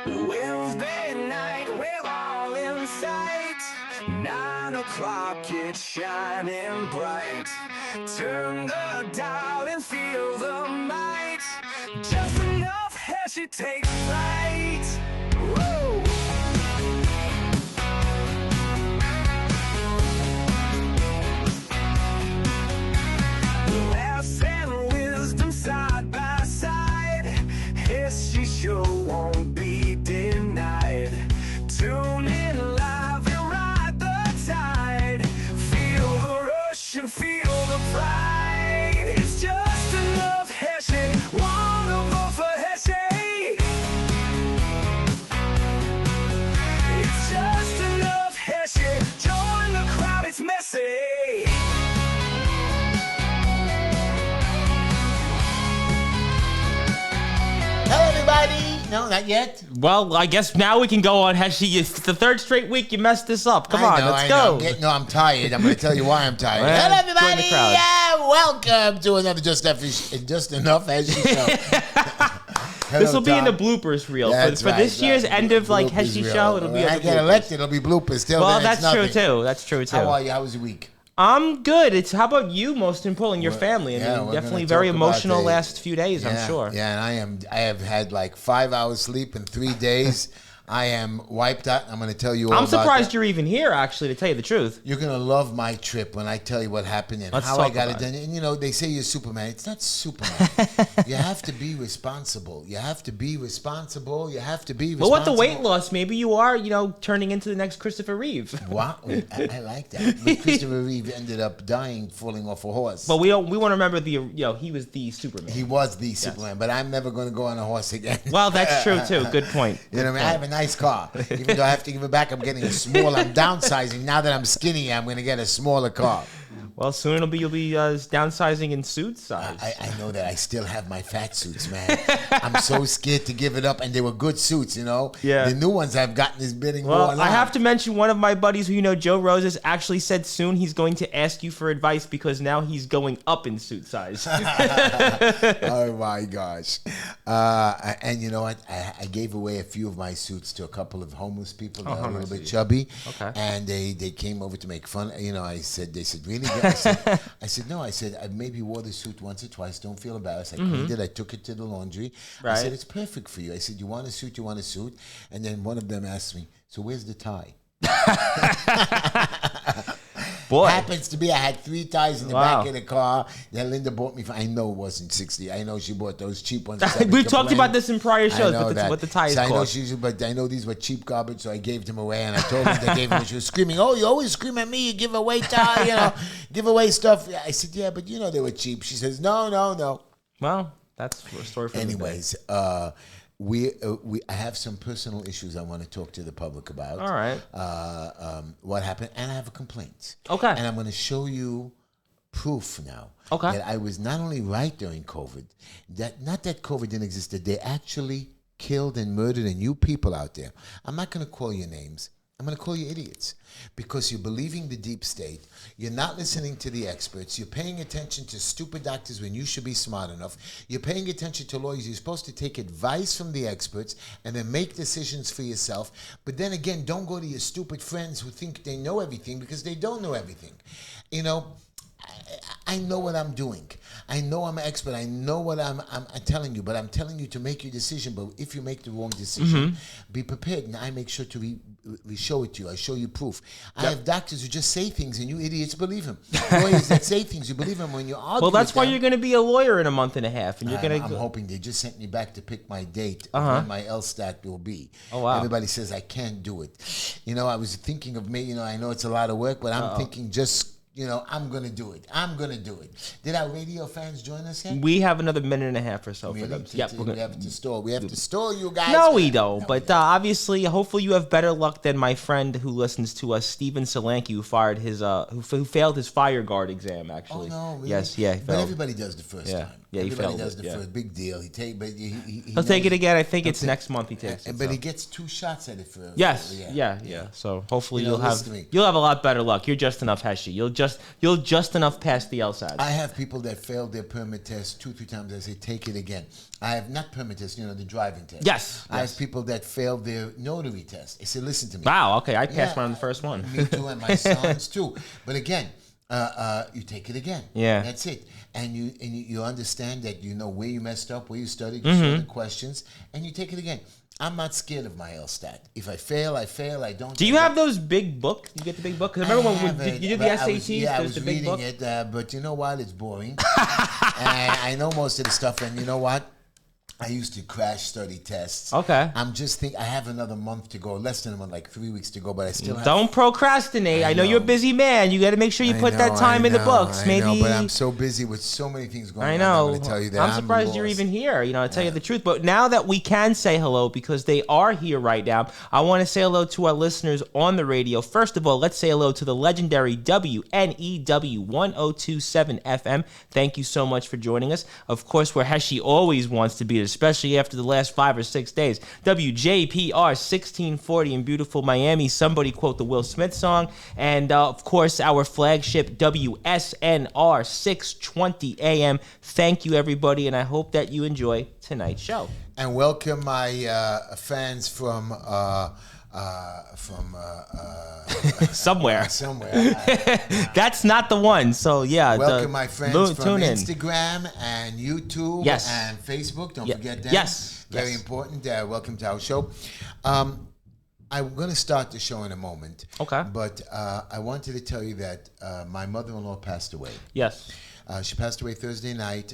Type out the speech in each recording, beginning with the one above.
Wednesday night, we're all in sight. 9 o'clock, it's shining bright. Turn the dial and feel the might. Just enough Heshy takes flight. Woo! Laughs and wisdom side by side. Heshy show won't be denied. Tune in live and ride the tide. Feel the rush and feel the pride. It's just enough Heshy. Wanna vote for Heshy? It's just enough Heshy. Join the crowd, it's messy. Hello, everybody. No, not yet. Well, I guess now we can go on, Heshy. It's the third straight week you messed this up. Come on, let's go. I'm tired. I'm going to tell you why I'm tired. Well, Hello, everybody. join the crowd. Welcome to another Just Enough Heshy show. This will be in the bloopers reel. For this year's end of like Heshy show, it'll be when in I the get bloopers. elected, it'll be bloopers. Still, Well, then it's that's true nothing. too. That's true too. How are you? How was your week? I'm good. It's how about you? Most importantly, your family. yeah, I mean, we're definitely gonna very talk about emotional the- last few days. I'm sure. Yeah, and I have had like 5 hours sleep in 3 days. I am wiped out. I'm going to tell you all I'm about surprised that. you're even here. Actually, to tell you the truth. You're going to love my trip when I tell you what happened and Let's how I talk got it about done. And, you know, they say you're Superman. It's not Superman. You have to be responsible. You have to be responsible. You have to be responsible. Well, with the weight loss, maybe you are, turning into the next Christopher Reeve. Wow. I like that. But Christopher Reeve ended up dying, falling off a horse. But we want to remember he was the Superman. He was the Superman, but I'm never going to go on a horse again. Well, that's true too. Good point. You know what I mean? I have a nice car. Even though I have to give it back, I'm getting a small. I'm downsizing. Now that I'm skinny, I'm going to get a smaller car. Well, soon you'll be downsizing in suit size. I know that. I still have my fat suits, man. I'm so scared to give it up, and they were good suits, you know? Yeah. The new ones I've gotten is bidding Well, worn I out. have to mention one of my buddies who Joe Roses, actually said soon he's going to ask you for advice because now he's going up in suit size. Oh, my gosh. And you know what? I gave away a few of my suits to a couple of homeless people that are a little bit chubby. Okay. And they came over to make fun. You know, they said, really? I said, no. I said, I maybe wore the suit once or twice. Don't feel embarrassed. I cleaned it. I took it to the laundry. I Right. said, it's perfect for you. I said, you want a suit? You want a suit? And then one of them asked me, so where's the tie? Boy. Happens to be I had 3 ties in the Wow. back of the car that Linda bought me. I know it wasn't 60. I know she bought those cheap ones. We've talked about this in prior shows, what the tie is so I know cost. but I know these were cheap garbage, so I gave them away. And I told her they gave them. She was screaming, "Oh, you always scream at me! You give away tie, give away stuff." I said, "Yeah, but they were cheap." She says, "No." Well, that's a story for Anyways, I have some personal issues I want to talk to the public about. All right. What happened? And I have a complaint. Okay. And I'm going to show you proof now. Okay. That I was not only right during COVID, not that COVID didn't exist, that they actually killed and murdered and you people out there. I'm not going to call your names. I'm going to call you idiots because you're believing the deep state. You're not listening to the experts. You're paying attention to stupid doctors when you should be smart enough. You're paying attention to lawyers. You're supposed to take advice from the experts and then make decisions for yourself. But then again, don't go to your stupid friends who think they know everything because they don't know everything. I know what I'm doing. I know I'm an expert. I know what I'm telling you, but I'm telling you to make your decision. But if you make the wrong decision, be prepared. And I make sure to we show it to you. I show you proof. I have doctors who just say things and you idiots believe them. Lawyers that say things, you believe them when you argue. Well, that's with why them. you're going to be a lawyer in a month and a half, and you're going to. I'm hoping they just sent me back to pick my date of when my LSTAT will be. Oh, wow. Everybody says I can't do it. I was thinking of me. I know it's a lot of work, but I'm thinking just. I'm going to do it. I'm going to do it. Did our radio fans join us yet? We have another minute and a half or so for them. Yep, we have to stall. We have to stall you guys. No, we don't. But obviously, hopefully, you have better luck than my friend who listens to us, Steven Solanke, who fired his who failed his fire guard exam. Actually, Oh no! Really? Yes, yeah. he But failed. everybody does the first time. Yeah, he Everybody failed does it, the yeah. first big deal. He'll take it again. I think it's next month he takes it. But So. he gets 2 shots at it for. Yes, yeah. So hopefully you'll have listen to me. you'll have a lot better luck. You're just enough Heshy. You'll just enough pass the LSAT. I have people that failed their permit test 2-3 times. I say take it again. I have not permit test, the driving test. Yes. I have people that failed their notary test. I say, listen to me. Wow. Okay, I passed mine on the first one. Me too, and my sons too. But again, you take it again. Yeah. That's it. And you understand that you know where you messed up, where you studied, you saw the questions, and you take it again. I'm not scared of my LSAT. If I fail, I fail. I don't. Do you have those big books? You get the big book? Because I remember when you did the SATs. I There's was the big reading book. it, but you know what? It's boring. And I know most of the stuff, and you know what? I used to crash study tests. Okay. I'm just thinking I have another month to go, less than a month, like 3 weeks to go, but I still have. Don't procrastinate. I know you're a busy man. You got to make sure you put that time in the books. Maybe. I know, but I'm so busy with so many things going on. I know. I'm going to tell you that. I'm surprised you're lost. even here. To tell you the truth. But now that we can say hello because they are here right now, I want to say hello to our listeners on the radio. First of all, let's say hello to the legendary WNEW 1027 FM. Thank you so much for joining us. Of course, where Heshy always wants to be, especially after the last 5 or 6 days. WJPR 1640 in beautiful Miami. Somebody quote the Will Smith song. And of course, our flagship WSNR 620 AM. Thank you, everybody, and I hope that you enjoy tonight's show. And welcome my fans from somewhere. Somewhere. That's not the one. So yeah. Welcome my friends from tune in. Instagram and YouTube and Facebook. Don't forget them. Yes. Very important. Welcome to our show. I'm going to start the show in a moment. Okay. But I wanted to tell you that my mother-in-law passed away. Yes. She passed away Thursday night.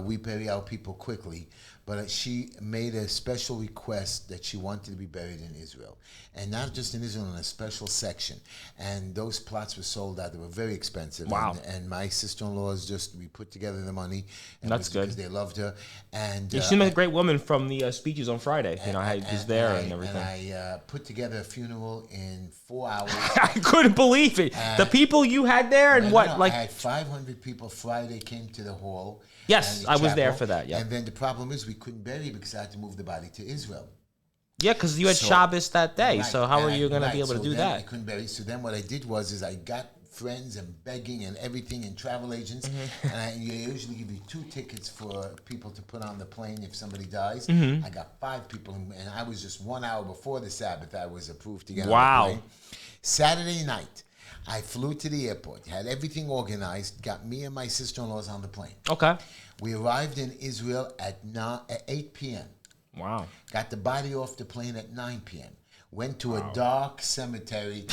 We bury our people quickly. But she made a special request that she wanted to be buried in Israel. And not just in Israel, in a special section. And those plots were sold out. They were very expensive. Wow. And my sister-in-laws we put together the money. And That's good. Because they loved her. And You seem like a great woman from the speeches on Friday. I was there and everything. And I put together a funeral in 4 hours. I couldn't believe it. The people you had there and I had 500 people Friday came to the hall. Yes, I was there for that, yeah. And then the problem is we couldn't bury because I had to move the body to Israel. Yeah, because you had Shabbos that day. Right, so how are you going to be able to do that? I couldn't bury. So then what I did was I got friends and begging and everything and travel agents. And I usually give you 2 tickets for people to put on the plane if somebody dies. I got 5 people, and I was just 1 hour before the Sabbath I was approved to get on the plane. Saturday night, I flew to the airport, had everything organized, got me and my sister-in-laws on the plane. Okay. We arrived in Israel at 8 p.m. Wow. Got the body off the plane at 9 p.m. Went to a dark cemetery.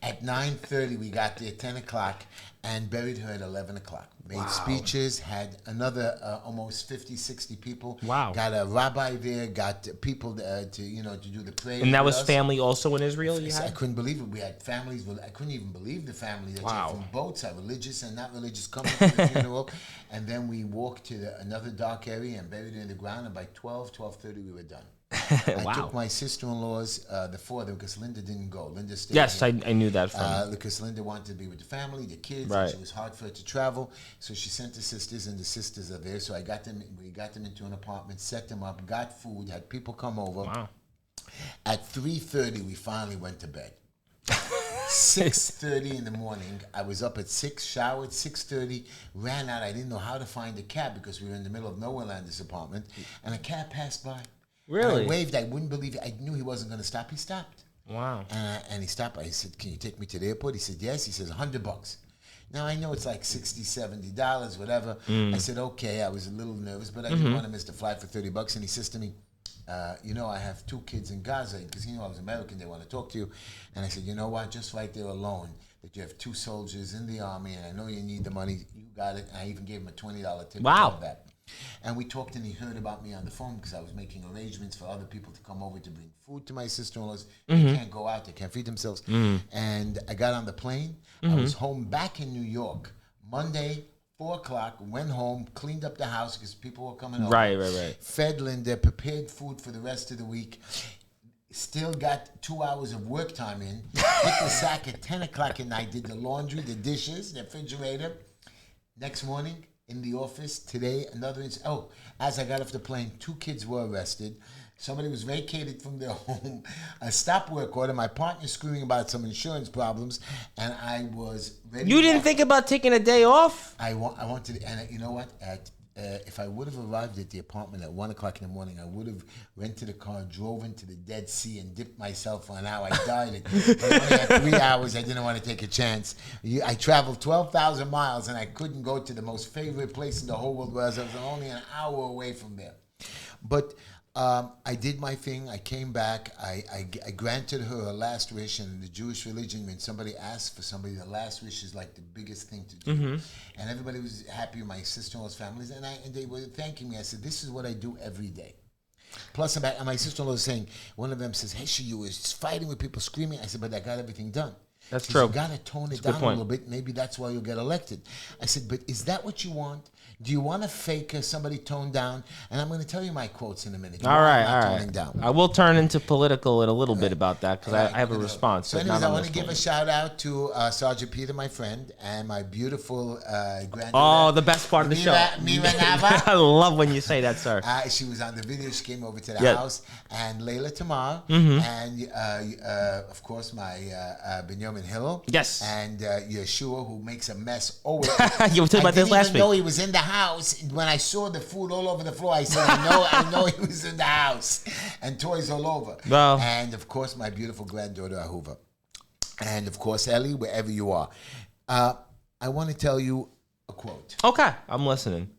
At 9:30, we got there 10 o'clock and buried her at 11 o'clock. Made speeches, had another almost 50, 60 people. Wow. Got a rabbi there, got people to do the prayer. And that with was us. family also in Israel you I had? couldn't believe it. We had families. I couldn't even believe the family that Wow. from both sides, religious and not religious, coming to the funeral. And then we walked to another dark area and buried her in the ground. And by 12:30, we were done. I took my sister-in-laws, the 4 of them, because Linda didn't go. Linda stayed. Yes, here. I knew that from. Because Linda wanted to be with the family, the kids, Right. and it was hard for her to travel. So she sent the sisters, and the sisters are there. So we got them into an apartment, set them up, got food, had people come over. Wow. At 3:30, we finally went to bed. 6:30 in the morning, I was up at 6, showered, 6:30, ran out. I didn't know how to find a cab because we were in the middle of nowhere land, this apartment, and a cab passed by. Really? And I waved. I wouldn't believe it. I knew he wasn't going to stop. He stopped. Wow. And he stopped. I said, "Can you take me to the airport?" He said, "Yes." He says, $100. Now, I know it's like $60, $70, whatever. I said, okay. I was a little nervous, but I didn't want to miss the flight for $30. And he says to me, I have 2 kids in Gaza, because I was American, they want to talk to you. And I said, you know what, just right there alone, that you have 2 soldiers in the army, and I know you need the money, you got it. And I even gave him a $20 tip. Wow. For that. And we talked, and he heard about me on the phone because I was making arrangements for other people to come over to bring food to my sister-in-laws. They can't go out, they can't feed themselves. And I got on the plane. I was home back in New York Monday, 4 o'clock, went home, cleaned up the house because people were coming over. Right. Fed Linda, prepared food for the rest of the week. Still got 2 hours of work time in. Hit the sack at 10 o'clock at night, did the laundry, the dishes, the refrigerator. Next morning, in the office today. As I got off the plane, 2 kids were arrested. Somebody was vacated from their home. A stop work order. My partner screaming about some insurance problems, and I was ready. You didn't think about taking a day off? I wanted, and you know what? If I would have arrived at the apartment at 1 o'clock in the morning, I would have rented a car, drove into the Dead Sea, and dipped myself for an hour. I died. But I only had 3 hours. I didn't want to take a chance. I traveled 12,000 miles, and I couldn't go to the most favorite place in the whole world, whereas I was only an hour away from there. But I did my thing. I came back. I granted her a last wish. And in the Jewish religion, when somebody asks for somebody, the last wish is like the biggest thing to do. Mm-hmm. And everybody was happy with my sister-in-law's families. And they were thanking me. I said, this is what I do every day. Plus, and my sister-in-law was saying, one of them says, Heshy, you were fighting with people screaming. I said, but I got everything done. That's true. You got to tone it down a little bit. Maybe that's why you'll get elected. I said, but is that what you want? Do you want to fake somebody toned down? And I'm going to tell you my quotes in a minute. All right. Down. I will turn into political in a little bit about that because I have a response. So anyways, I want to give a shout out to Sergeant Peter, my friend, and my beautiful granddaughter. Oh, the best part of the show. Mira Nava. I love when you say that, sir. She was on the video. She came over to the house. And Layla Tamar. Mm-hmm. And, of course, my Benjamin Hillel. Yes. And Yeshua, who makes a mess always. You were talking about this last week. I didn't even know he was in the house. When I saw the food all over the floor, I said, I know he was in the house. And toys all over. Well. And, of course, my beautiful granddaughter, Ahuva. And, of course, Ellie, wherever you are. I want to tell you a quote. Okay, I'm listening.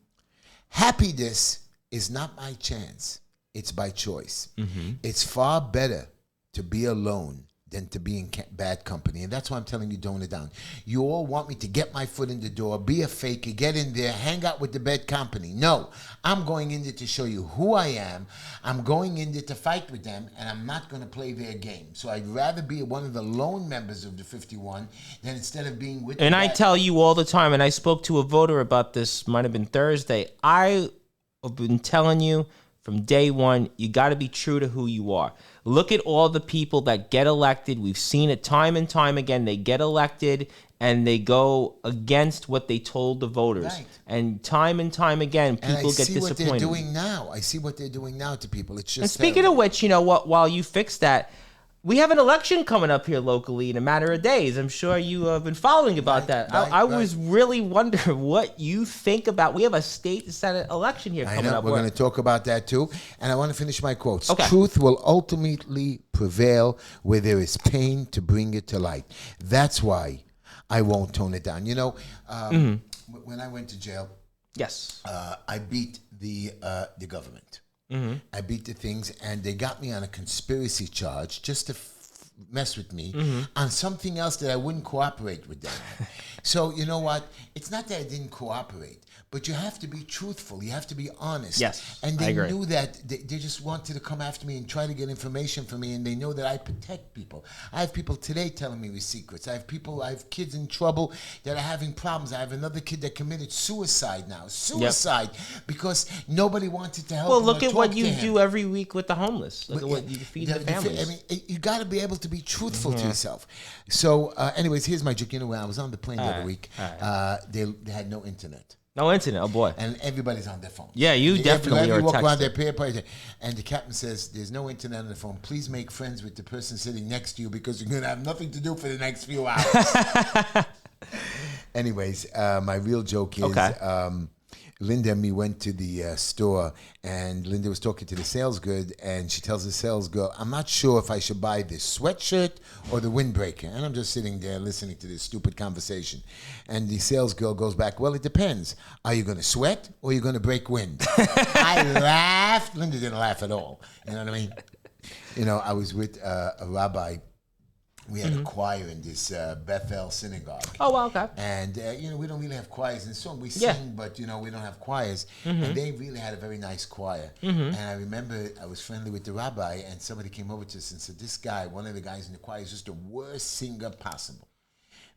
Happiness is not by chance. It's by choice. Mm-hmm. It's far better to be alone than to be in bad company. And that's why I'm telling you, tone it down. You all want me to get my foot in the door, be a faker, get in there, hang out with the bad company. No, I'm going in there to show you who I am. I'm going in there to fight with them, and I'm not going to play their game. So I'd rather be one of the lone members of the 51 than instead of being with them. And I tell you all the time, and I spoke to a voter about this, might have been Thursday, I have been telling you from day one, you got to be true to who you are. Look at all the people that get elected. We've seen it time and time again. They get elected and they go against what they told the voters. Right. And time again, people get disappointed. I see what they're doing now. I see what they're doing now to people. It's just. And speaking of which, you know what? While you fix that, we have an election coming up here locally in a matter of days. I'm sure you have been following about that. I was really wondering what you think about. We have a state senate election here coming up. We're going to talk about that too. And I want to finish my quotes. Okay. Truth will ultimately prevail where there is pain to bring it to light. That's why I won't tone it down. You know, when I went to jail, yes, I beat the government. Mm-hmm. I beat the things, and they got me on a conspiracy charge just to mess with me on something else that I wouldn't cooperate with them. So, you know what? It's not that I didn't cooperate, but you have to be truthful. You have to be honest. Yes, and they knew that they just wanted to come after me and try to get information from me, and they know that I protect people. I have people today telling me secrets. I have kids in trouble that are having problems. I have another kid that committed suicide now. Because nobody wanted to help him. Well, look at what you do every week with the homeless. Look at what you feed the families. I mean, you got to be able to be truthful to yourself. So, anyways, here's my joke. You know, when I was on the plane the other week, they had no internet. No internet, oh boy. And everybody's on their phone. Yeah, you definitely are walk around texting. And the captain says, there's no internet on the phone. Please make friends with the person sitting next to you because you're going to have nothing to do for the next few hours. Anyways, my real joke is Linda and me went to the store, and Linda was talking to the sales girl, and she tells the sales girl, I'm not sure if I should buy this sweatshirt or the windbreaker. And I'm just sitting there listening to this stupid conversation. And the sales girl goes back, well, it depends. Are you going to sweat or are you going to break wind? I laughed. Linda didn't laugh at all. You know what I mean? You know, I was with a rabbi. We had a choir in this Bethel synagogue. Oh, well, okay. And, you know, we don't really have choirs in song. We sing, but, you know, we don't have choirs. And they really had a very nice choir. And I remember I was friendly with the rabbi, and somebody came over to us and said, this guy, one of the guys in the choir, is just the worst singer possible.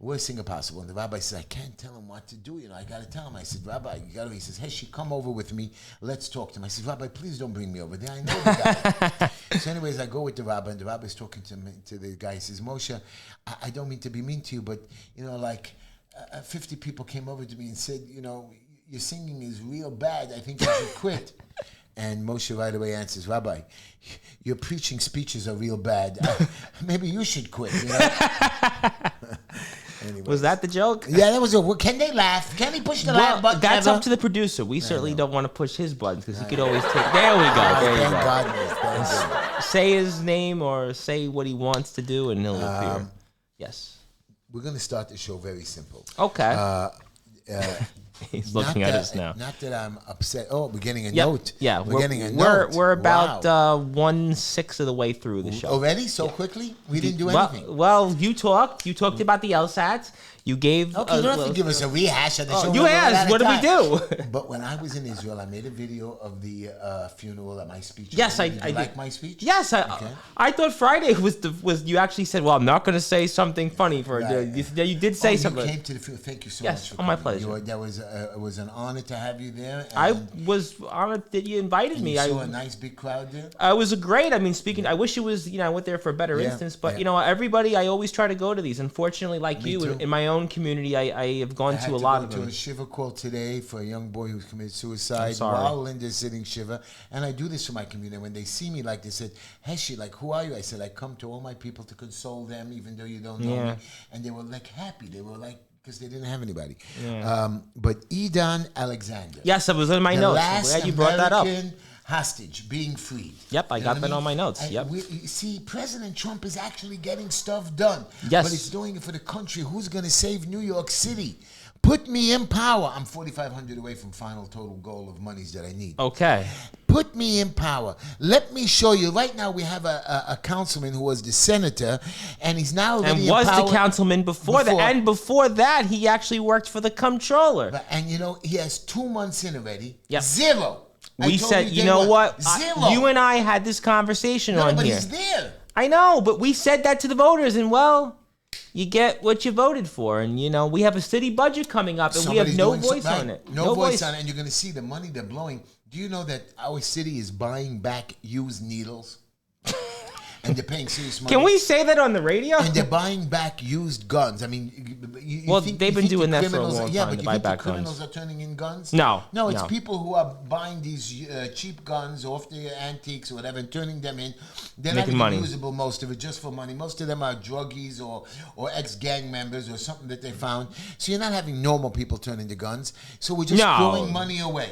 And the rabbi said, I can't tell him what to do. You know, I got to tell him. I said, Rabbi, you got to. He says, Heshy, come over with me. Let's talk to him. I said, Rabbi, please don't bring me over there. I know the guy. So anyways, I go with the rabbi, and the rabbi's talking to the guy. He says, Moshe, I don't mean to be mean to you, but, you know, like 50 people came over to me and said, you know, your singing is real bad. I think you should quit. And Moshe right away answers, Rabbi, your preaching speeches are real bad. Maybe you should quit. You know? Was that the joke? Yeah, that was a. Can they laugh? Can he push the laugh button? That's ever? up to the producer. We certainly don't want to push his buttons because he could always take. There we go. There you Thank go. God. Thank Say his name or say what he wants to do, and he'll appear. Yes. We're going to start the show very simple. Okay. He's looking at us now. Not that I'm upset. Oh, we're getting a note. Yeah, we're getting a note. We're about 1/6 of the way through the show. Already? So quickly? We didn't do anything. Well, you talked. You talked about the LSATs. You gave. Okay, you don't have to give us a rehash of the show. You asked. What did we do? But when I was in Israel, I made a video of the funeral at my speech. Yes, I did. You like my speech? Yes, I thought Friday was. You actually said, "Well, I'm not going to say something funny for Right. you did say something." You came to the funeral. Thank you so Yes, much for my coming. pleasure. It was an honor to have you there. I was honored that you invited me. You saw a nice big crowd there. It was great. I mean, speaking, I wish it was. I went there for a better instance, but everybody. I always try to go to these. Unfortunately, like Me you, too. in my own community, I have gone I had to a lot of to them. a shiva call today for a young boy who's committed suicide sorry. while Linda's sitting shiva. And I do this for my community. When they see me, like they said, Heshy, like, who are you? I said, I come to all my people to console them, even though you don't know me. And they were like happy. They were like, because they didn't have anybody. But Edan Alexander. Yes, it was in my the notes. I'm last glad you brought that up. American hostage being freed. Yep, I You got know that what on my notes. Yep. You see, President Trump is actually getting stuff done. Yes. But he's doing it for the country. Who's going to save New York City? Put me in power. I'm 4,500 away from final total goal of monies that I need. Okay. Put me in power. Let me show you. Right now, we have a councilman who was the senator, and he's now already And was in power. the councilman before that. And before that, he actually worked for the comptroller. And he has 2 months in already. Yep. Zero. I We told said, you day know one, what? Zero. You and I had this conversation no, on but here. he's there. I know, but we said that to the voters, and you get what you voted for. And, we have a city budget coming up, and we have no voice on it. No voice on it, and you're going to see the money they're blowing. Do you know that our city is buying back used needles? And they're paying serious money. Can we say that on the radio? And they're buying back used guns. I mean, they've been doing that for a long time, but to you buy think back the criminals guns. are turning in guns? No. It's people who are buying these cheap guns off the antiques or whatever and turning them in. They're Making not money. even usable, most of it, just for money. Most of them are druggies or ex-gang members or something that they found. So you're not having normal people turn into guns. So we're just throwing money away.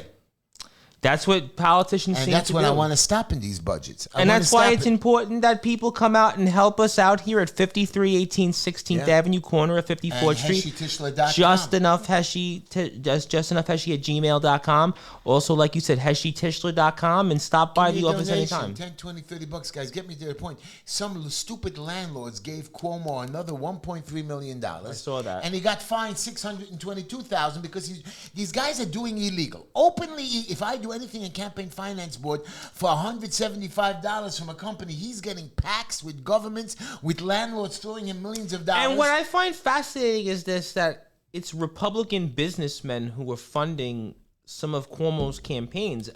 That's what politicians seem to do. And that's what I want to stop in these budgets. And that's why it's important that people come out and help us out here at 5318 16th Avenue, corner of 54th Street. HeshyTishler.com. Just enough Heshy at gmail.com. Also, like you said, HeshyTishler.com, and stop by the office anytime. 10, 20, $30, guys. Get me to the point. Some stupid landlords gave Cuomo another $1.3 million. I saw that. And he got fined $622,000 because these guys are doing illegal. Openly, if I do anything in campaign finance board for $175 from a company, he's getting paxed with governments, with landlords throwing him millions of dollars. And what I find fascinating is that it's Republican businessmen who are funding some of Cuomo's campaigns.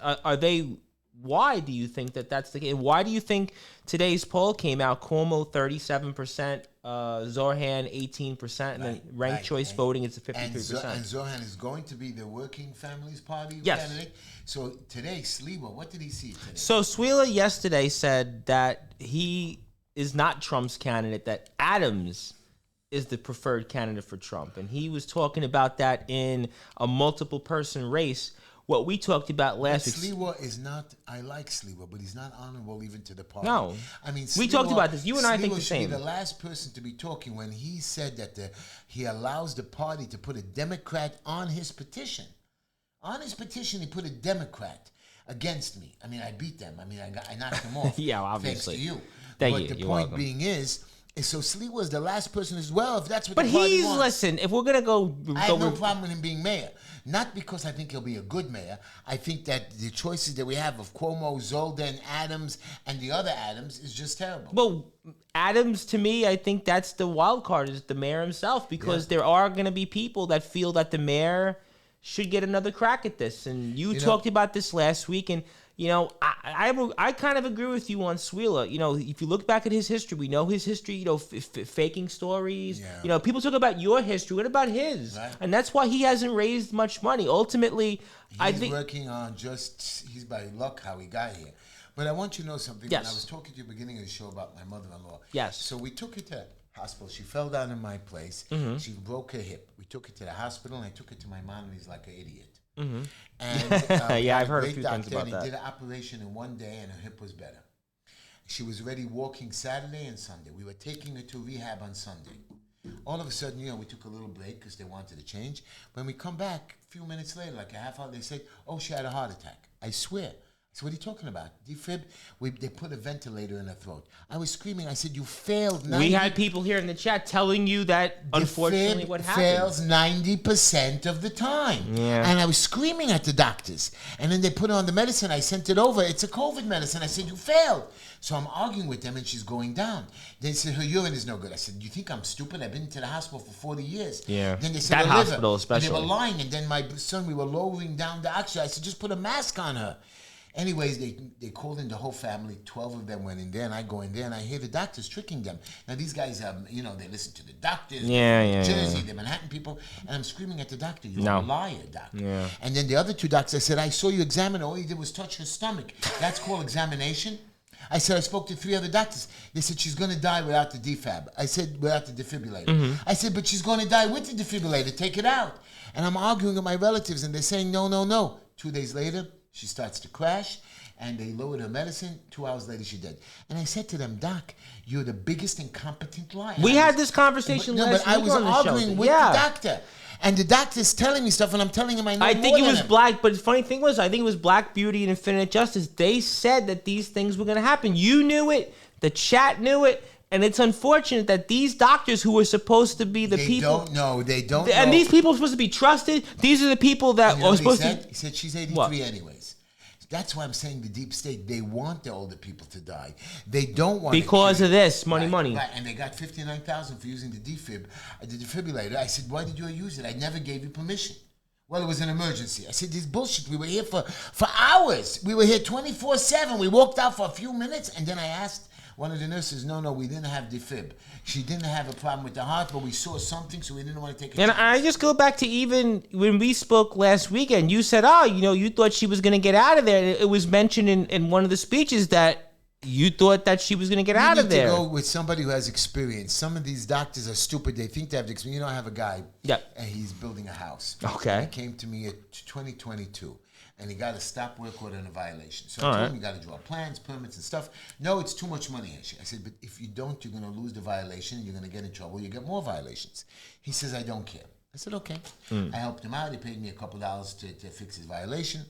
Why do you think that's the case? Why do you think today's poll came out? Cuomo 37%, Zohran 18%, and then ranked choice voting is 53%. And Zohran is going to be the Working Families Party candidate. So today, Sliwa, what did he see today? So Swila yesterday said that he is not Trump's candidate, that Adams is the preferred candidate for Trump. And he was talking about that in a multiple person race. What we talked about last week. Sliwa is not, I like Sliwa, but he's not honorable even to the party. No. I mean, we talked about this. You and I think the should same. be the last person to be talking when he said that he allows the party to put a Democrat on his petition. On his petition, he put a Democrat against me. I mean, I beat them. I mean, I knocked them off. Yeah, obviously. Thanks to you. Thank but you. the You're point welcome. being is so Sliwa was the last person as well, if that's what But the party he's, wants. listen, if we're going to go I have no problem with him being mayor. Not because I think he'll be a good mayor. I think that the choices that we have of Cuomo, Zoldan, Adams, and the other Adams is just terrible. Well, Adams, to me, I think that's the wild card, is the mayor himself, because there are going to be people that feel that the mayor should get another crack at this. And you talked about this last week, and I kind of agree with you on Sweela. If you look back at his history, we know his history, faking stories. Yeah. People talk about your history. What about his? Right. And that's why he hasn't raised much money. Ultimately, I think... He's working on he's by luck how he got here. But I want you to know something. Yes. When I was talking to you at the beginning of the show about my mother-in-law. Yes. So we took her to hospital. She fell down in my place. Mm-hmm. She broke her hip. We took her to the hospital, and I took her to my mom, and he's like an idiot. Mm-hmm. And yeah, I've heard a great few doctor, things about and that. He did an operation in one day, and her hip was better. She was ready walking Saturday and Sunday. We were taking her to rehab on Sunday. All of a sudden, we took a little break because they wanted to change. When we come back, a few minutes later, like a half hour, they said, "Oh, she had a heart attack." I swear. I said, "What are you talking about? Defib?" They put a ventilator in her throat. I was screaming. I said, "You failed." We had people here in the chat telling you that, unfortunately, what happened. Fails 90% of the time. Yeah. And I was screaming at the doctors. And then they put her on the medicine. I sent it over. It's a COVID medicine. I said, "You failed." So I'm arguing with them, and she's going down. They said, "Her urine is no good." I said, "You think I'm stupid? I've been to the hospital for 40 years." Yeah. Then they said, That "Her liver." hospital especially. And they were lying. And then my son, we were lowering down the oxygen. I said, "Just put a mask on her." Anyways, they called in the whole family. 12 of them went in there, and I go in there, and I hear the doctors tricking them. Now, these guys, they listen to the doctors. Yeah. Jersey, the Manhattan people. And I'm screaming at the doctor, "You're a liar, doctor." Yeah. And then the other two doctors, I said, "I saw you examine her. All you did was touch her stomach. That's called examination." I said, "I spoke to 3 other doctors. They said she's going to die without the defab." I said, "Without the defibrillator." Mm-hmm. I said, "But she's going to die with the defibrillator. Take it out." And I'm arguing with my relatives, and they're saying, no. 2 days later, she starts to crash. And they lowered her medicine. 2 hours later, she dead. And I said to them, "Doc, you're the biggest incompetent liar." We had this conversation last week But I was on the show. arguing with the doctor. And the doctor's telling me stuff, and I'm telling him I know I more think it than was him. Black, but the funny thing was, I think it was Black Beauty and Infinite Justice. They said that these things were going to happen. You knew it. The chat knew it. And it's unfortunate that these doctors who were supposed to be the people... They don't know. And these people are supposed to be trusted. These are the people that You know are what supposed he to... He said she's 83 What? anyways. That's why I'm saying the deep state, they want the older people to die. They don't want Because of this, money. Right, and they got $59,000 for using the defibrillator. I said, "Why did you use it? I never gave you permission." "Well, it was an emergency." I said, "This bullshit. We were here for hours. We were here 24/7. We walked out for a few minutes, and then I asked one of the nurses, no, we didn't have defib. She didn't have a problem with the heart, but we saw something, so we didn't want to take a chance." I just go back to even when we spoke last weekend, you said, you thought she was going to get out of there. And it was mentioned in one of the speeches that you thought that she was going to get out of there. You need to go with somebody who has experience. Some of these doctors are stupid. They think they have experience. I have a guy, and he's building a house. Okay. He came to me at 2022. And he got a stop work order and a violation. So I told him, "You got to draw plans, permits, and stuff." "No, it's too much money, Heshy." I said, "But if you don't, you're going to lose the violation. You're going to get in trouble. You get more violations." He says, "I don't care." I said, "Okay." I helped him out. He paid me a couple $2 to fix his violation.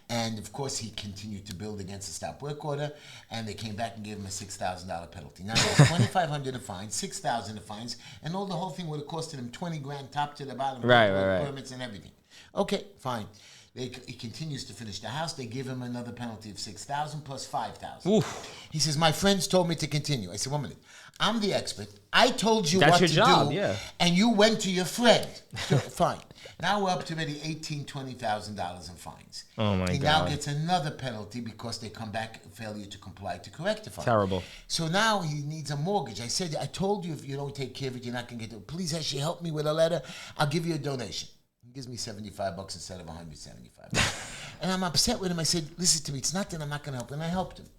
And, of course, he continued to build against the stop work order. And they came back and gave him a $6,000 penalty. Now, there's $2,500 of fines, $6,000 of fines. And the whole thing would have costed him $20,000 top to the bottom. Right. Permits and everything. Okay, fine. He continues to finish the house. They give him another penalty of $6,000 plus $5,000. He says, "My friends told me to continue." I said, "1 minute. I'm the expert. I told you That's what your to job, do, yeah. and you went to your friend." So, fine. Now we're up to maybe $18,000, $20,000 in fines. Oh, my He God. now gets another penalty because they come back failure to comply to correct the fine. Terrible. So now he needs a mortgage. I said, "I told you if you don't take care of it, you're not going to get it. Please, Heshy, help me with a letter. I'll give you a donation." He gives me $75 instead of $175. And I'm upset with him. I said, "Listen to me. It's not that I'm not going to help." And I helped him.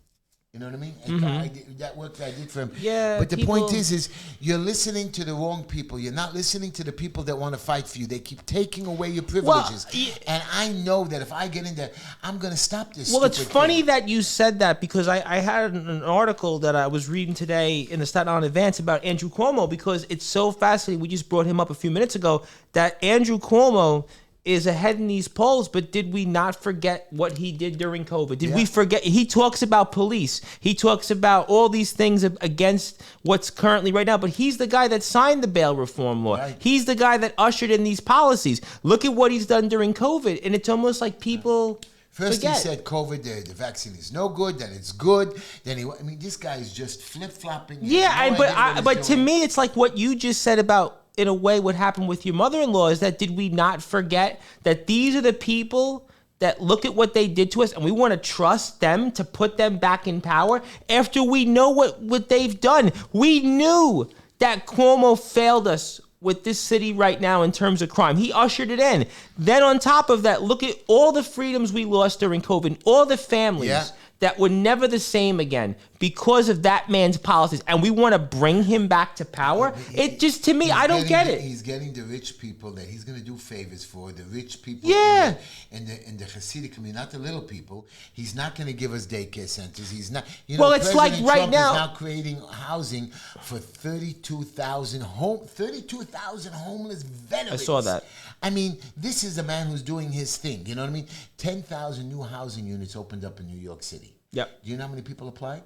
You know what I mean? And that work that I did for him. Yeah, But the people- point is you're listening to the wrong people. You're not listening to the people that want to fight for you. They keep taking away your privileges. And I know that if I get in there, I'm going to stop this. Well, it's stupid funny thing. that you said that because I had an article that I was reading today in the Staten Island Advance about Andrew Cuomo because it's so fascinating. We just brought him up a few minutes ago that Andrew Cuomo is ahead in these polls, but did we not forget what he did during COVID? Did we forget? He talks about police. He talks about all these things against what's currently right now, but he's the guy that signed the bail reform law. Right. He's the guy that ushered in these policies. Look at what he's done during COVID, and it's almost like people First forget. he said COVID, the vaccine is no good, then it's good. Then this guy is just flip-flopping. But to me, it's like what you just said about, in a way, what happened with your mother-in-law is that did we not forget that these are the people that look at what they did to us and we want to trust them to put them back in power after we know what they've done. We knew that Cuomo failed us with this city right now in terms of crime. He ushered it in. Then on top of that, look at all the freedoms we lost during COVID, all the families that were never the same again because of that man's policies, and we want to bring him back to power. It just, to me, I don't get it. He's getting the rich people that he's going to do favors for, the rich people in the Hasidic community, not the little people. He's not going to give us daycare centers. He's not. You know, well, it's President like right Trump now, is now creating housing for 32,000 homeless veterans. I saw that. I mean, this is a man who's doing his thing. You know what I mean? 10,000 new housing units opened up in New York City. Yep. Do you know how many people applied?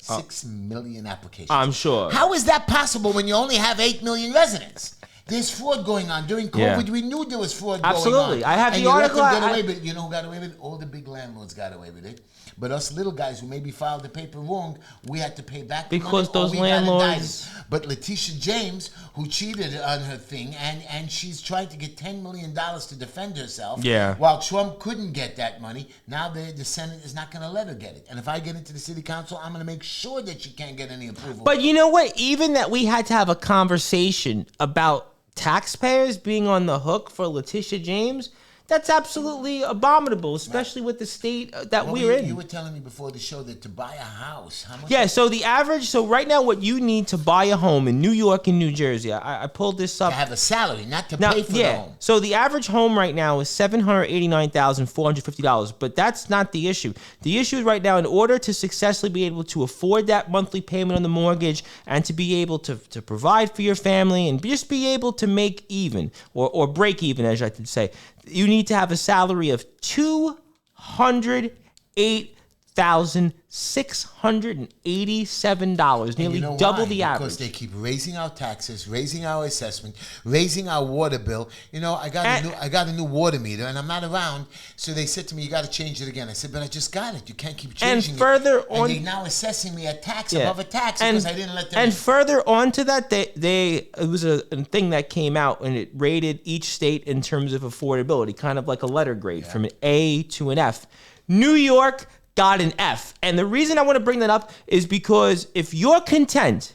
6 million applications. I'm sure. How is that possible when you only have 8 million residents? There's fraud going on. During COVID, we knew there was fraud going on. Absolutely. I have and the article. Let them get away with it. You know who got away with it? All the big landlords got away with it. But us little guys who maybe filed the paper wrong, we had to pay back the because money, those landlords. But Letitia James, who cheated on her thing, and she's trying to get $10 million to defend herself. Yeah. While Trump couldn't get that money, now the Senate is not going to let her get it. And if I get into the city council, I'm going to make sure that she can't get any approval. But you know what? Even that we had to have a conversation about taxpayers being on the hook for Letitia James, that's absolutely abominable, especially with the state that we're in. You were telling me before the show that to buy a house, how much? Yeah, so the average, so right now what you need to buy a home in New York and New Jersey, I pulled this up. To have a salary, not to pay for the home. So the average home right now is $789,450, but that's not the issue. The issue is right now, in order to successfully be able to afford that monthly payment on the mortgage and to be able to provide for your family and just be able to make even or break even, as I should say, you need to have a salary of $208,687, nearly double the average. Because they keep raising our taxes, raising our assessment, raising our water bill. You know, I got a new water meter, and I'm not around. So they said to me, "You got to change it again." I said, "But I just got it. You can't keep changing and further it." on, and they're now assessing me a tax above a tax because I didn't let them. And further on to that, it was a thing that came out, and it rated each state in terms of affordability, kind of like a letter grade from an A to an F. New York got an F. And the reason I want to bring that up is because if you're content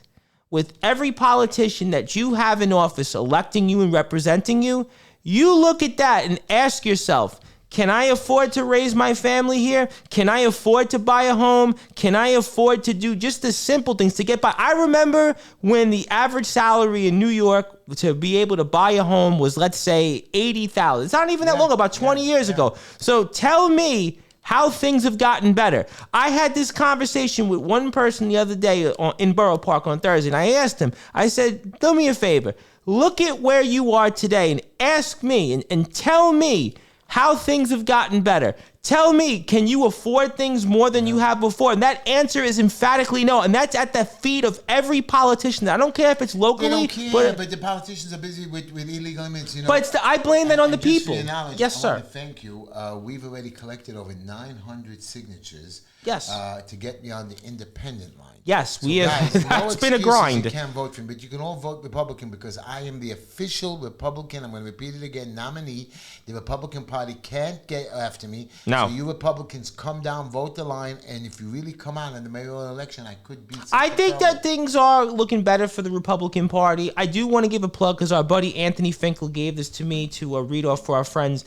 with every politician that you have in office electing you and representing you, you look at that and ask yourself, can I afford to raise my family here? Can I afford to buy a home? Can I afford to do just the simple things to get by? I remember when the average salary in New York to be able to buy a home was, let's say, $80,000. It's not even that long, about 20 years ago. So tell me how things have gotten better. I had this conversation with one person the other day in Borough Park on Thursday, and I asked him, I said, do me a favor, look at where you are today and ask me and tell me how things have gotten better. Tell me, can you afford things more than you have before? And that answer is emphatically no. And that's at the feet of every politician. I don't care if it's locally. They don't care, but the politicians are busy with illegal immigrants. You know. But I blame that on the people. For your knowledge, yes, sir. I want to thank you. We've already collected over 900 signatures. Yes. To get me on the independent line. Yes, So we have. guys, That's been a grind. You can't vote for him, but you can all vote Republican because I am the official Republican. I'm going to repeat it again. Nominee. The Republican Party can't get after me. No. So you Republicans come down, vote the line, and if you really come out in the mayoral election, I could beat. I think that things are looking better for the Republican Party. I do want to give a plug because our buddy Anthony Finkel gave this to me to read off for our friends.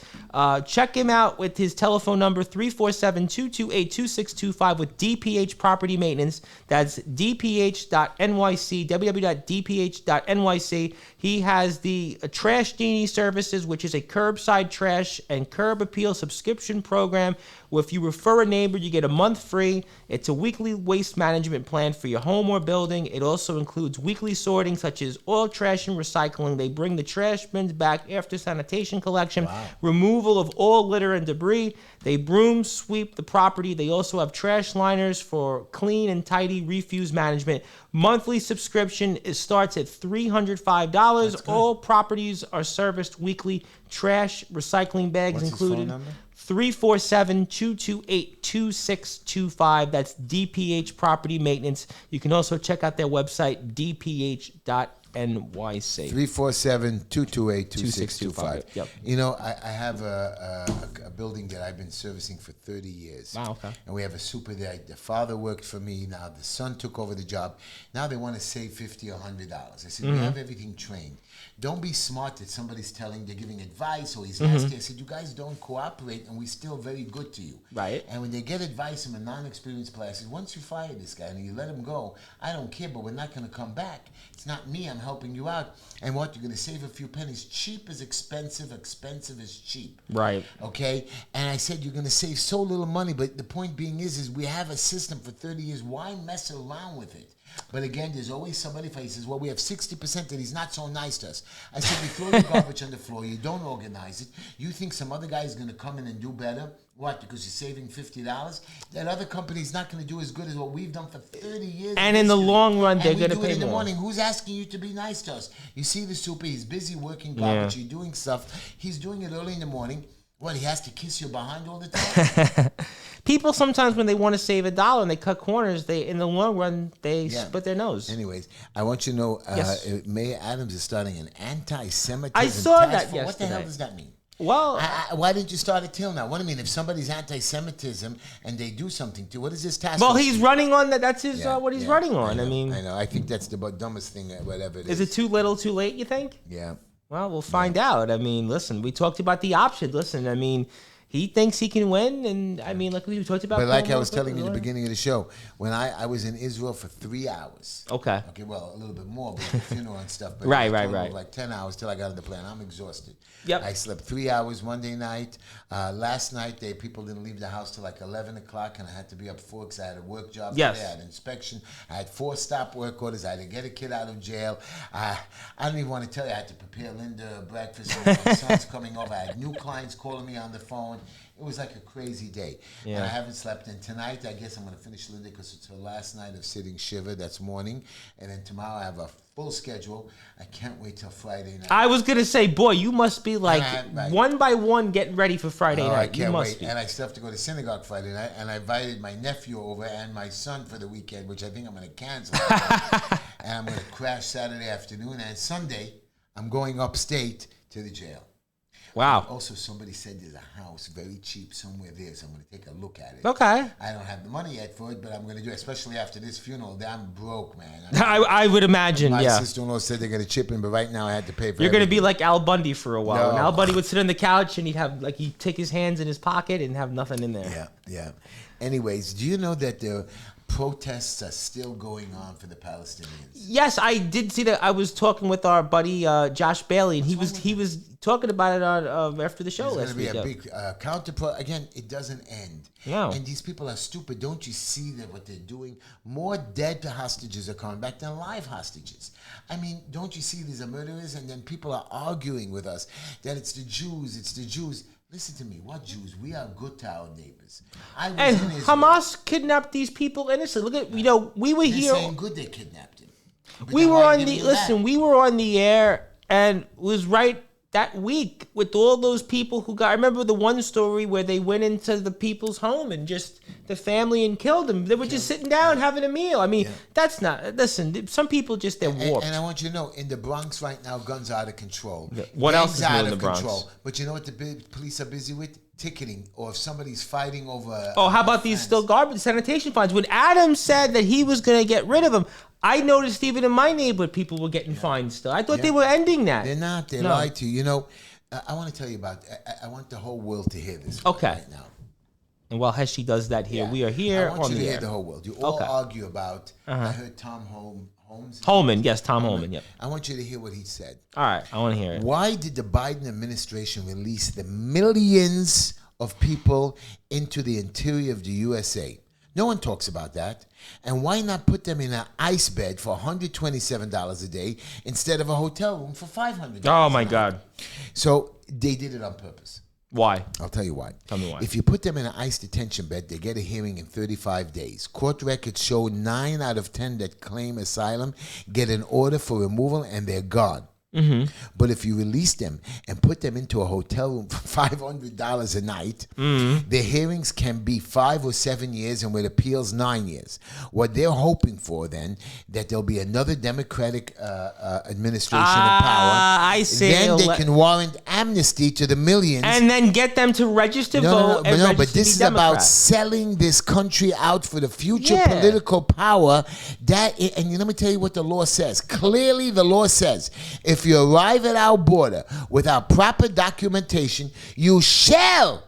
Check him out with his telephone number 347-228-2625 with DPH Property Maintenance. That's dph.nyc, www.dph.nyc. He has the Trash Genie Services, which is a curbside trash and curb appeal subscription program. Where if you refer a neighbor, you get a month free. It's a weekly waste management plan for your home or building. It also includes weekly sorting, such as oil, trash, and recycling. They bring the trash bins back after sanitation collection, removal of all litter and debris. They broom sweep the property. They also have trash liners for clean and tidy refuse management. Monthly subscription starts at $305. All properties are serviced weekly. Trash, recycling bags What's included. His phone number? 347-228-2625. That's DPH Property Maintenance. You can also check out their website, dph.nyc. NYC. 347-228-2625. Yep. You know, I have a building that I've been servicing for 30 years. Wow, okay. And we have a super there. The father worked for me. Now the son took over the job. Now they want to save $50 or $100. I said, we have everything trained. Don't be smart that somebody's they're giving advice or he's asking. I said, you guys don't cooperate and we're still very good to you. Right. And when they get advice from a non-experienced player, I said, once you fire this guy and you let him go, I don't care, but we're not going to come back. It's not me. I'm helping you out. And what, you're going to save a few pennies. Cheap is expensive. Expensive is cheap. Right. Okay? And I said, you're going to save so little money, but the point being is we have a system for 30 years. Why mess around with it? But again, there's always somebody who says, well, we have 60% that he's not so nice to us. I said, you throw the garbage on the floor, you don't organize it. You think some other guy is going to come in and do better? What, because you're saving $50? That other company's not going to do as good as what we've done for 30 years. And in the long run, they're going to pay in the more. morning. Who's asking you to be nice to us? You see the super, he's busy working garbage, you're doing stuff. He's doing it early in the morning. What, he has to kiss your behind all the time? People sometimes when they want to save $1 and they cut corners, they in the long run they split their nose. Anyways, I want you to know Yes. Mayor Adams is starting an anti-Semitism I saw task that force. yesterday. What the hell does that mean? Well, Why didn't you start it till now? What do you mean? If somebody's anti-Semitism and they do something to, what is this task well, force he's do? running on that. That's his what he's running on. I mean, I know. I think that's the dumbest thing, whatever it is. is it too little, too late? You think? Yeah. Well, we'll find out. I mean, listen, we talked about the option. Listen, I mean, he thinks he can win, and I mean, like we talked about. But like Cuomo, I was telling you in the beginning of the show, when I was in Israel for 3 hours. Okay. Okay, well, a little bit more, but the funeral and stuff. But Right. Like 10 hours till I got on the plane. I'm exhausted. Yep. I slept 3 hours Monday night. Last night, people didn't leave the house till like 11 o'clock, and I had to be up 4 because I had a work job Yes. today. I had inspection. I had 4 stop work orders. I had to get a kid out of jail. I don't even want to tell you, I had to prepare Linda breakfast. My son's coming over. I had new clients calling me on the phone. It was like a crazy day. Yeah. And I haven't slept. And tonight, I guess I'm going to finish Linda because it's her last night of sitting Shiva. That's morning. And then tomorrow, I have a full schedule. I can't wait till Friday night. I was gonna say, boy, you must be like Right. one by one getting ready for Friday night. I can't you must wait. be. And I still have to go to synagogue Friday night. And I invited my nephew over and my son for the weekend, which I think I'm going to cancel. And I'm going to crash Saturday afternoon. And Sunday, I'm going upstate to the jail. Wow. Also, somebody said there's a house very cheap somewhere there, so I'm going to take a look at it. Okay. I don't have the money yet for it, but I'm going to do it, especially after this funeral. I'm broke, man. I would imagine, My yeah. sister-in-law said they're going to chip in, but right now I had to pay for You're gonna everything. be like Al Bundy for a while. No. And Al Bundy would sit on the couch and he'd take his hands in his pocket and have nothing in there. Yeah. Anyways, do you know that the protests are still going on for the Palestinians? Yes, I did see that. I was talking with our buddy Josh Bailey, and he was talking about it on after the show There's last going to week. be a big counter. Again, it doesn't end. No. And these people are stupid. Don't you see that what they're doing? More dead hostages are coming back than live hostages. I mean, don't you see these are murderers? And then people are arguing with us that it's the Jews. Listen to me. What Jews? We are good to our neighbors. I was And in Israel. Hamas kidnapped these people innocently. Look at we were They're here. saying good they kidnapped him. But We then were why on didn't the you listen. back? We were on the air, and it was right that week with all those people who got. I remember the one story where they went into the people's home and just the family and killed them. They were just sitting down having a meal. I mean, that's not. Listen, some people just they're warped. And I want you to know, in the Bronx right now, guns are out of control. What else Gangs is new out in of the Bronx? control. But you know what the police are busy with? Ticketing. Or if somebody's fighting over... Oh, how about these still garbage sanitation fines? When Adam said that he was going to get rid of them, I noticed even in my neighborhood people were getting fined still. I thought they were ending that. They're not. They lied to you. You know, I want to tell you about... I want the whole world to hear this right now. And while Heshy does that here, we are here I want on you to the hear air. the whole world. You all argue about... I heard Tom Holmes... Holman, yes, Tom Holman, yep. I want you to hear what he said. All right, I want to hear it. Why did the Biden administration release the millions of people into the interior of the USA? No one talks about that. And why not put them in an ice bed for $127 a day instead of a hotel room for $500? Oh, my God. So they did it on purpose. Why? I'll tell you why. Tell me why. If you put them in an ICE detention bed, they get a hearing in 35 days. Court records show 9 out of 10 that claim asylum get an order for removal and they're gone. But if you release them and put them into a hotel room for $500 a night, their hearings can be 5 or 7 years and with appeals 9 years. What they're hoping for then, that there'll be another Democratic administration in power. I see. Then they can warrant amnesty to the millions. And then get them to register vote. But this is about selling this country out for the future political power. And let me tell you what the law says. Clearly, the law says, if you arrive at our border without proper documentation, you shall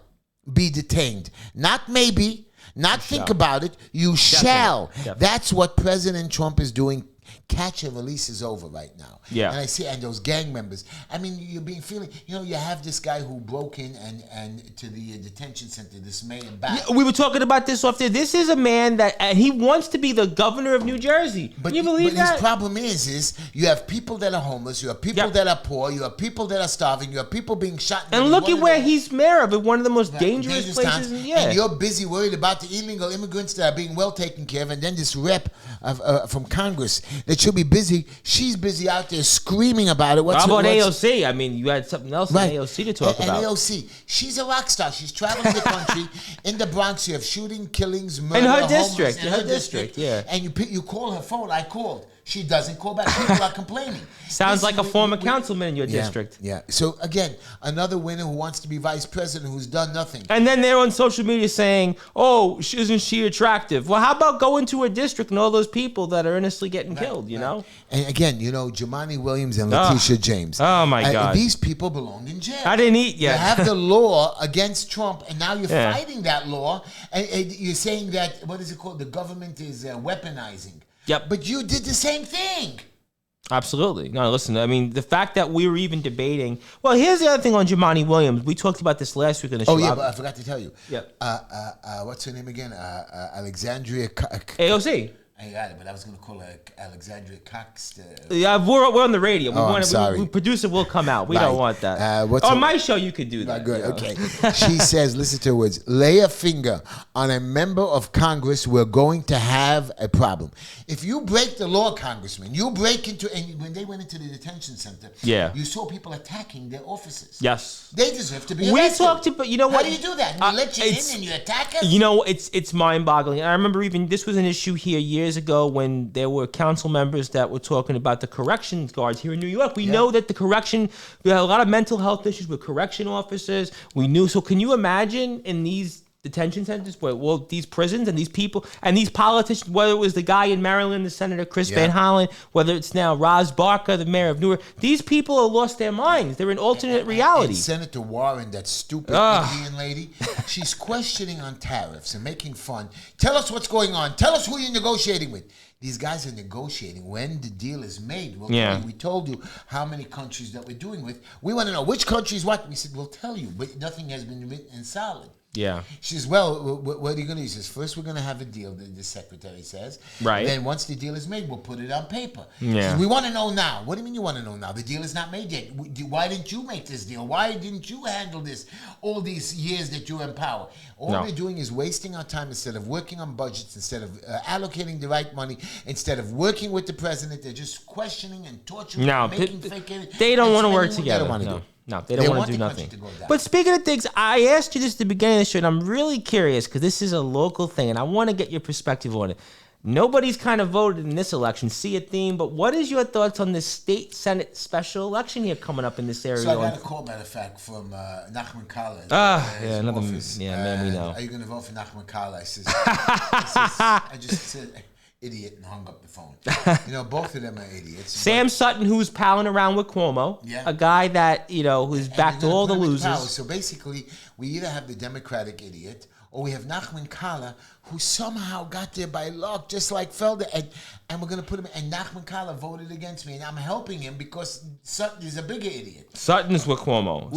be detained. Not maybe, not think about it. You shall. That's what President Trump is doing. Catch and release is over right now. Yeah. And I see, and those gang members. I mean, you're being feeling, you have this guy who broke in and to the detention center, this May and back. Yeah, we were talking about this off there. This is a man that, and he wants to be the governor of New Jersey. Can you believe that? His problem is you have people that are homeless, you have people that are poor, you have people that are starving, you have people being shot. And look at where he's mayor of it, one of the most dangerous places. And you're busy worried about the illegal immigrants that are being well taken care of, and then this rep from Congress that should be busy, she's busy out there screaming about it. How about AOC? I mean, you had something else in AOC to talk about. And AOC, she's a rock star. She's traveling the country. In the Bronx, you have shooting, killings, murder, in her homelessness. district. In her district, yeah. And you call her phone. I called. She doesn't call back. People are complaining. Sounds like a former councilman in your district. Yeah. So, again, another winner who wants to be vice president who's done nothing. And then they're on social media saying, oh, isn't she attractive? Well, how about going to her district and all those people that are innocently getting killed, you know? And, again, Jumaane Williams and Letitia James. Oh, my God. These people belonged in jail. I didn't eat yet. You have the law against Trump, and now you're fighting that law. And you're saying that, what is it called? The government is weaponizing. Yep. But you did the same thing. Absolutely. No, listen, I mean, the fact that we were even debating. Well, here's the other thing on Jumaane Williams. We talked about this last week on the show. Oh, yeah, but I forgot to tell you. Yep. What's her name again? Alexandria. AOC. I got it, but I was going to call her Alexandria Cox. Yeah, we're on the radio. I'm sorry. We producer will come out. We don't want that. On my show, you could do that. Good. Okay. She says, listen to her words, lay a finger on a member of Congress, we're going to have a problem. If you break the law, Congressman, you break into, and when they went into the detention center, you saw people attacking their officers. Yes. They deserve to be arrested. We talked but you know what? How do you do that? You let you in and you attack them? You know, it's mind-boggling. I remember even, this was an issue here years ago when there were council members that were talking about the corrections guards here in New York. We know that we had a lot of mental health issues with correction officers. We knew. So can you imagine in these detention centers, these prisons and these people and these politicians, whether it was the guy in Maryland, the Senator Chris Van Hollen, whether it's now Roz Barker, the mayor of Newark, these people have lost their minds. They're in alternate reality. And Senator Warren, that stupid Indian lady, she's questioning on tariffs and making fun. Tell us what's going on. Tell us who you're negotiating with. These guys are negotiating. When the deal is made, we'll tell you. We told you how many countries that we're doing with. We want to know which countries what. We said, we'll tell you, but nothing has been written in solid. Yeah. She says, well, what are you going to do? She says, first we're going to have a deal, the secretary says. Right. Then once the deal is made, we'll put it on paper. Yeah. Says, we want to know now. What do you mean you want to know now? The deal is not made yet. Why didn't you make this deal? Why didn't you handle this all these years that you're in power? All they're doing is wasting our time instead of working on budgets, instead of allocating the right money, instead of working with the president. They're just questioning and torturing and making fake. They don't want to work together. No, they don't want to do nothing. But speaking of things, I asked you this at the beginning of the show, and I'm really curious because this is a local thing, and I want to get your perspective on it. Nobody's kind of voted in this election. See a theme, but what is your thoughts on this state senate special election here coming up in this area? So I got a call, matter of fact, from Nachman Kala. Man, we know. Are you going to vote for Nachman Kala? I just said idiot and hung up the phone. Both of them are idiots. Sam Sutton, who's palling around with Cuomo, a guy that who's backed all the losers. So basically, we either have the Democratic idiot, or we have Nachman Kala, who somehow got there by luck, just like Felder, and we're going to put him. And Nachman Kala voted against me, and I'm helping him because Sutton is a bigger idiot. Sutton's with Cuomo.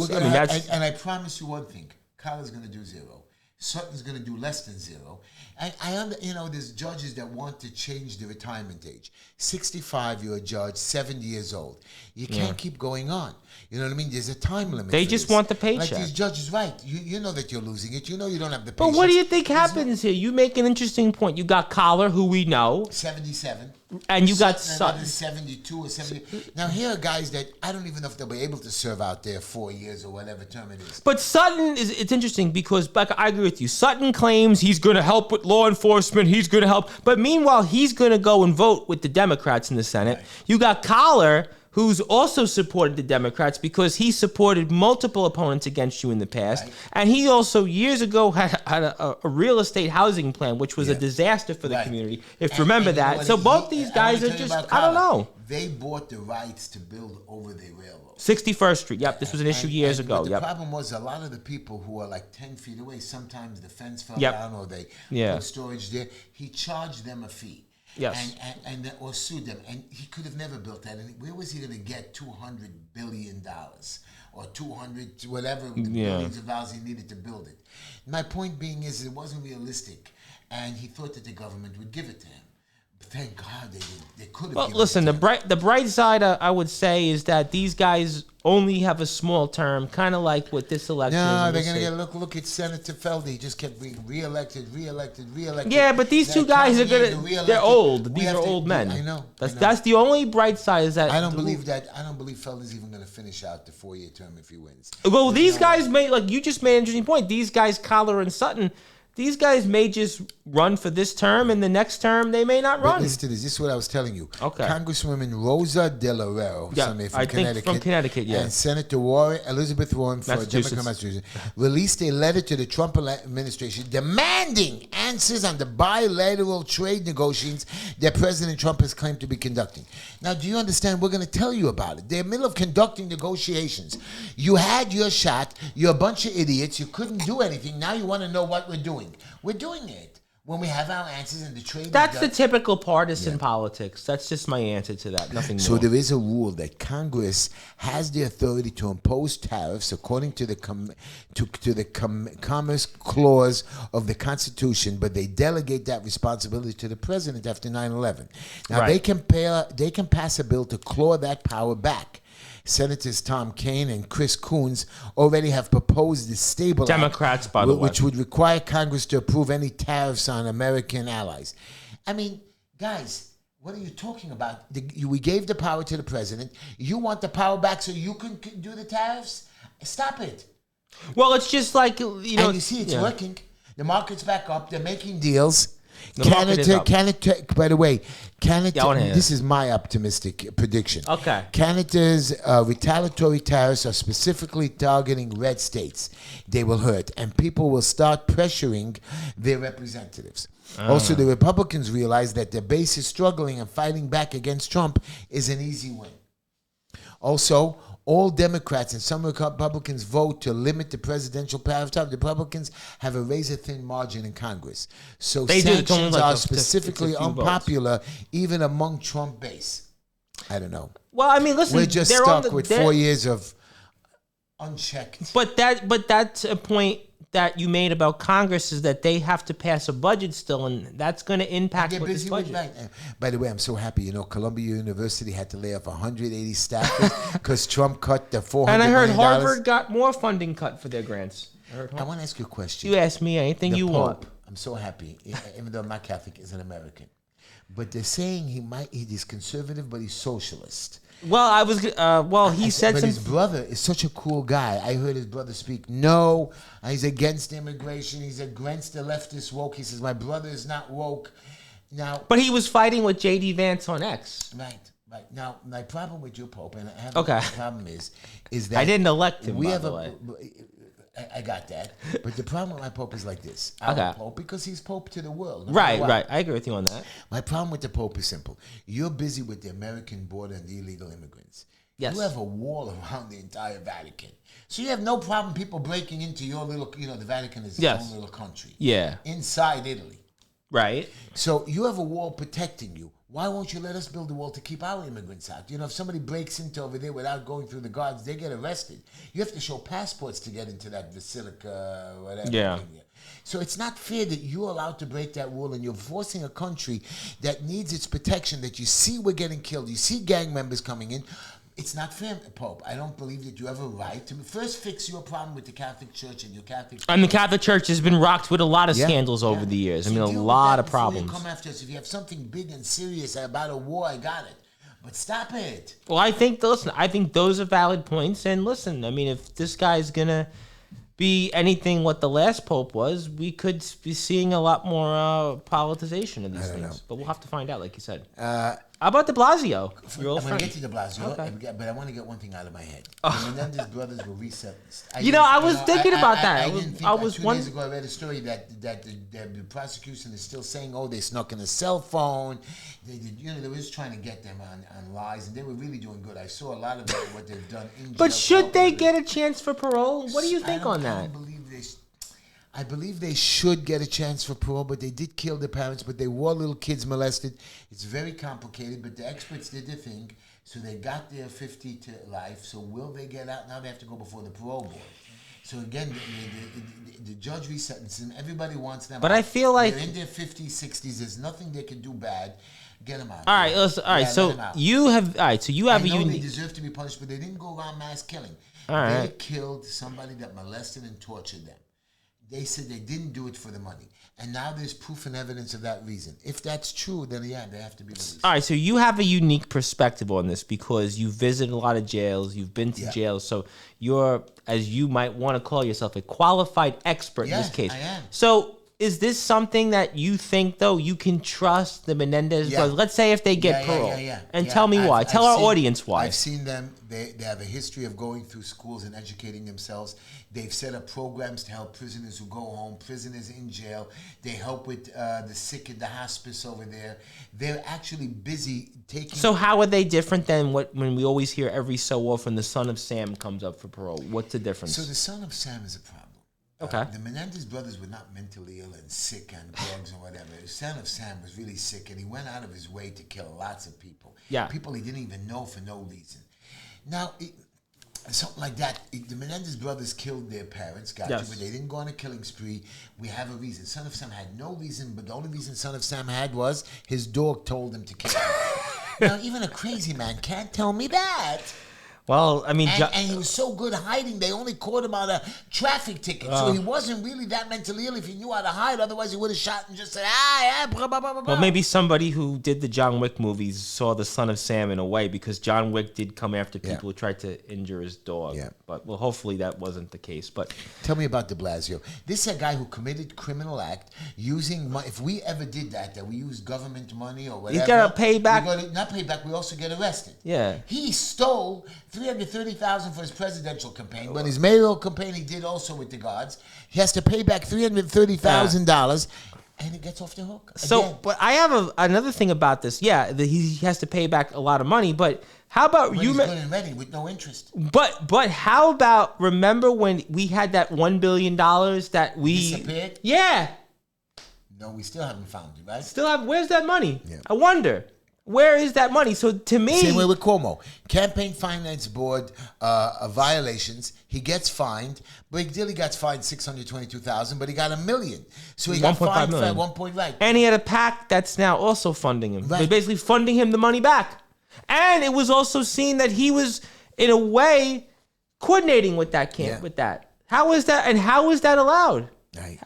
And I promise you one thing: Kala's going to do 0. Sutton's going to do less than 0. And there's judges that want to change the retirement age. 65, you're a judge, 70 years old. You can't keep going on. You know what I mean? There's a time limit. They just want the paycheck. Like these judges, right? You know that you're losing it. You know you don't have the patience. But what do you think happens here? You make an interesting point. You got Collar, who we know. 77. And you got Sutton. Sutton. 72 or 70. Now, here are guys that I don't even know if they'll be able to serve out there 4 years or whatever term it is. But Sutton it's interesting because, like, I agree with you. Sutton claims he's going to help with law enforcement. He's going to help. But meanwhile, he's going to go and vote with the Democrats in the Senate. Right. You got Collar, who's also supported the Democrats because he supported multiple opponents against you in the past. Right. And he also, years ago, had a real estate housing plan, which was a disaster for the community, if you remember that. So both these guys are just, I don't know. They bought the rights to build over the railroad. 61st Street. Yep, this was an issue years ago. The problem was a lot of the people who are like 10 feet away, sometimes the fence fell down or they put storage there. He charged them a fee. Yes. And or sued them. And he could have never built that. And where was he going to get $200 billion or 200, whatever billions of dollars he needed to build it? My point being is it wasn't realistic. And he thought that the government would give it to him. But thank God they did. They could have. Well, listen, the bright side, I would say, is that these guys only have a small term, kind of like with this election. No, they're going to get look at Senator Feldy. He just kept being reelected. Yeah, but these two guys are they're old. These are old men. I know. That's the only bright side is that I don't believe Feldy's even going to finish out the 4-year term if he wins. Well, these guys may, like you just made an interesting point. These guys, Collar and Sutton, these guys may just run for this term, and the next term they may not run. But listen to this. This is what I was telling you. Okay. Congresswoman Rosa DeLauro, from Connecticut, and Senator Elizabeth Warren for Democrat Massachusetts, released a letter to the Trump administration demanding answers on the bilateral trade negotiations that President Trump has claimed to be conducting. Now, do you understand? We're going to tell you about it. They're in the middle of conducting negotiations. You had your shot. You're a bunch of idiots. You couldn't do anything. Now you want to know what we're doing. We're doing it when we have our answers in the trade. That's the typical partisan politics. That's just my answer to that. Nothing more. So there is a rule that Congress has the authority to impose tariffs according to the Commerce Clause of the Constitution, but they delegate that responsibility to the president after 9/11. Now they can pass a bill to claw that power back. Senators Tom Kaine and Chris Coons already have proposed the Stable Democrats, Act, by the way, which would require Congress to approve any tariffs on American allies. I mean, guys, what are you talking about? We gave the power to the president. You want the power back so you can do the tariffs? Stop it. Well, it's just like, And you see, it's working. The market's back up. They're making deals. Canada, by the way, this is my optimistic prediction. Okay. Canada's retaliatory tariffs are specifically targeting red states. They will hurt, and people will start pressuring their representatives. Also, the Republicans realize that their base is struggling, and fighting back against Trump is an easy win. Also, all Democrats and some Republicans vote to limit the presidential power of time. The Republicans have a razor-thin margin in Congress. So sanctions are specifically unpopular even among Trump base. I don't know. Well, I mean, listen, we're just stuck with 4 years of unchecked. But that's a point that you made about Congress, is that they have to pass a budget still, and that's going to impact with this budget. By the way, I'm so happy. You know, Columbia University had to lay off 180 staffers because Trump cut the $400 And I heard million. Harvard got more funding cut for their grants. I want to ask you a question. You ask me anything you want. I'm so happy, even though I'm not Catholic, is an American. But they're saying he's conservative, but he's socialist. Well, he said but some. His brother is such a cool guy. I heard his brother speak. No, he's against immigration. He's against the leftist woke. He says, my brother is not woke. Now, but he was fighting with J.D. Vance on X. Right. Now, my problem with your Pope, and I have the problem is that I didn't elect him, by the way. I got that. But the problem with my Pope is like this. I'm a Pope because he's Pope to the world. Right. I agree with you on that. My problem with the Pope is simple. You're busy with the American border and the illegal immigrants. Yes. You have a wall around the entire Vatican. So you have no problem people breaking into your little, the Vatican is its own little country. Yeah. Inside Italy. Right. So you have a wall protecting you. Why won't you let us build a wall to keep our immigrants out? If somebody breaks into over there without going through the guards, they get arrested. You have to show passports to get into that basilica or whatever. Yeah. So it's not fair that you're allowed to break that wall and you're forcing a country that needs its protection, that you see we're getting killed. You see gang members coming in. It's not fair, Pope. I don't believe that you have a right to first fix your problem with the Catholic Church and your Catholic. And the Catholic Church has been rocked with a lot of scandals over the years. I mean, a lot of problems. You come after us. If you have something big and serious about a war, I got it. But stop it. Well, I think those are valid points. And listen, I mean, if this guy's gonna be anything what the last pope was, we could be seeing a lot more politicization of these things. But we'll have to find out, like you said. How about de Blasio? I'm going to get to de Blasio, but I want to get one thing out of my head. The Menendez brothers were resentenced. I was thinking about that. I didn't think 2 days ago I read a story that the prosecution is still saying, they snuck in a cell phone. They were just trying to get them on lies, and they were really doing good. I saw a lot of what they've done in jail. But should they get a chance for parole? What do you think on that? I believe they should get a chance for parole, but they did kill their parents, but they were little kids molested. It's very complicated, but the experts did their thing, so they got their 50 to life. So will they get out? Now they have to go before the parole board. So again, the judge resentences them. Everybody wants them but out. I feel like they're in their 50s, 60s. There's nothing they can do bad. Get them out. All right, listen, all right. So you have a unique. They deserve to be punished, but they didn't go around mass killing. Right. They killed somebody that molested and tortured them. They said they didn't do it for the money. And now there's proof and evidence of that reason. If that's true, then they have to be released. All right, so you have a unique perspective on this because you visited a lot of jails, you've been to jails, so you're, as you might want to call yourself, a qualified expert in this case. I am. So is this something that you think, though, you can trust the Menendez brothers? Let's say if they get parole. And tell me why. Tell our audience why. I've seen them. They have a history of going through schools and educating themselves. They've set up programs to help prisoners who go home, prisoners in jail. They help with the sick in the hospice over there. They're actually busy taking... So how are they different than when we always hear every so often the son of Sam comes up for parole? What's the difference? So the son of Sam is a problem. Okay. The Menendez brothers were not mentally ill and sick on drugs or whatever. The son of Sam was really sick, and he went out of his way to kill lots of people. Yeah. People he didn't even know for no reason. Now, something like that, the Menendez brothers killed their parents, but they didn't go on a killing spree. We have a reason. Son of Sam had no reason, but the only reason Son of Sam had was his dog told him to kill him. Now, even a crazy man can't tell me that. Well, I mean... And he was so good hiding, they only caught him on a traffic ticket. So he wasn't really that mentally ill if he knew how to hide. Otherwise, he would have shot and just said, blah, blah, blah, blah. Well, maybe somebody who did the John Wick movies saw the son of Sam in a way, because John Wick did come after people who tried to injure his dog. Yeah. But, well, hopefully that wasn't the case. But tell me about de Blasio. This is a guy who committed criminal act using money. If we ever did that we used government money or whatever. He's got to pay back. Not pay back, we also get arrested. Yeah. He stole $330,000 for his presidential campaign. When his mayoral campaign, he did also with the guards. He has to pay back $330,000, and he gets off the hook. So, but I have another thing about this. Yeah, he has to pay back a lot of money, but how about when he's good and ready with no interest? But how about, remember when we had that $1 billion that we disappeared? Yeah. No, we still haven't found it, right? Still have. Where's that money? Yeah. I wonder. Where is that money? So to me... Same way with Cuomo. Campaign Finance Board violations. He gets fined. Big deal, he got fined $622,000, but he got $1 million. So he got fined for 1 point, right. And he had a PAC that's now also funding him. Right. They're basically funding him the money back. And it was also seen that he was, in a way, coordinating with that camp, with that. How is that, and how is that allowed?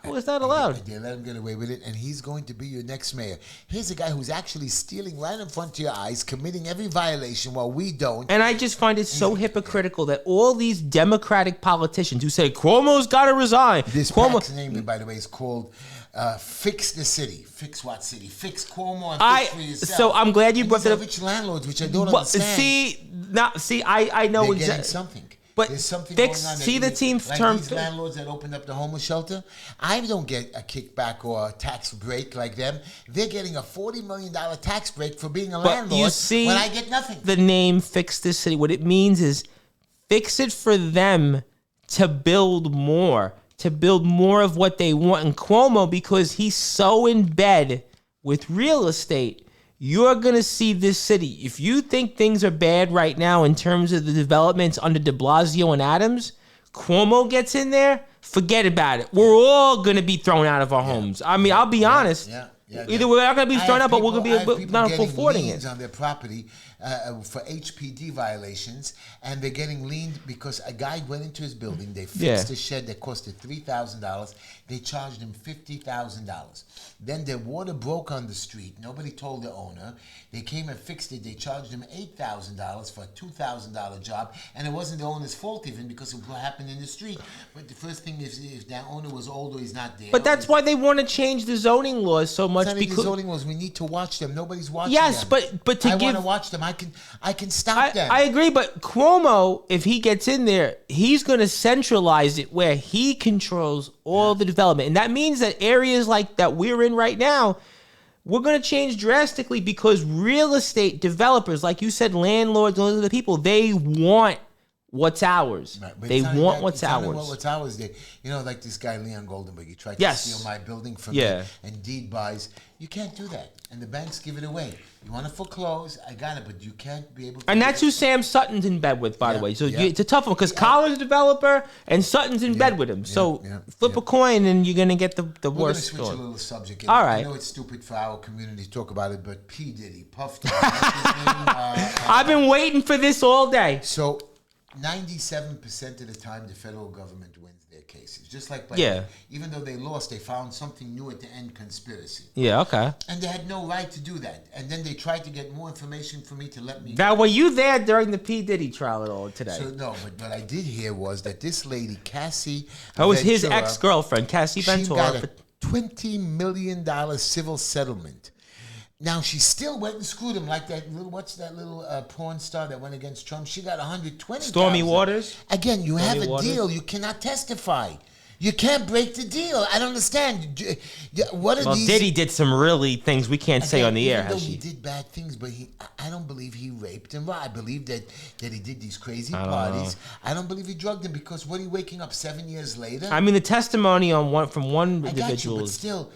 How is that allowed? They let him get away with it, and he's going to be your next mayor. Here's a guy who's actually stealing right in front of your eyes, committing every violation while we don't. And I just find it so hypocritical that all these Democratic politicians who say Cuomo's got to resign. This PAC's name, by the way, is called Fix the City. Fix what city? Fix Cuomo and fix for yourself. So I'm glad you brought that up. Rich landlords, which I don't understand. I know exactly. They're getting something. But there's something fix, going on. See the team like term. These landlords that opened up the homeless shelter, I don't get a kickback or a tax break like them. They're getting a $40 million tax break for being a landlord. You see, when I get nothing. The name Fix This City, what it means is fix it for them to build more of what they want. And Cuomo, because he's so in bed with real estate, you're going to see this city. If you think things are bad right now in terms of the developments under de Blasio and Adams, Cuomo gets in there, forget about it. We're all going to be thrown out of our homes. I mean, I'll be honest. Either we're not going to be thrown out, but we're going to be not affording it. On their property, for HPD violations, and they're getting leaned because a guy went into his building. They fixed a shed that costed $3,000. They charged him $50,000. Then their water broke on the street. Nobody told the owner. They came and fixed it. They charged him $8,000 for a $2,000 job, and it wasn't the owner's fault even because of what happened in the street. But the first thing is, if that owner was old or he's not there. But that's why they want to change the zoning laws so much. It's not because the zoning laws. We need to watch them. Nobody's watching yes, them. but to I give, want to watch them. I can stop them. I agree, but Cuomo, if he gets in there, he's going to centralize it where he controls all the development, and that means that areas like that we're in right now, we're going to change drastically because real estate developers, like you said, landlords, those are the people, they want what's ours. Right, but they want what's ours. What's ours? Like this guy Leon Goldenberg. He tried to steal my building from me and deed buys. You can't do that, and the banks give it away. You want to foreclose? I got it, but you can't be able to. And that's who Sam Sutton's in bed with, by the way. So it's a tough one because Collar's a developer and Sutton's in bed with him. So flip a coin and you're gonna get the worst. We're gonna switch a little subject. All right. I know it's stupid for our community to talk about it, but P Diddy, Puff Daddy. I've been waiting for this all day. So 97% of the time, the federal government wins their cases. Just like even though they lost, they found something new at the end, conspiracy. Yeah, okay. And they had no right to do that. And then they tried to get more information from me to let me. Now, were you there during the P. Diddy trial at all today? So, no, but what I did hear was that this lady, Cassie That was his Ventura, ex-girlfriend, Cassie Ventura. She got a $20 million civil settlement. Now, she still went and screwed him like that little, what's that little porn star that went against Trump? She got 120. Stormy Waters? Again, you have a deal. You cannot testify. You can't break the deal. I don't understand. What are these? Diddy did some really things we can't say on the air, Heshy. Heshy. He did bad things, but I don't believe he raped him. I believe that he did these crazy parties. I don't believe he drugged him because what are you waking up 7 years later? I mean, the testimony from one individual. But still,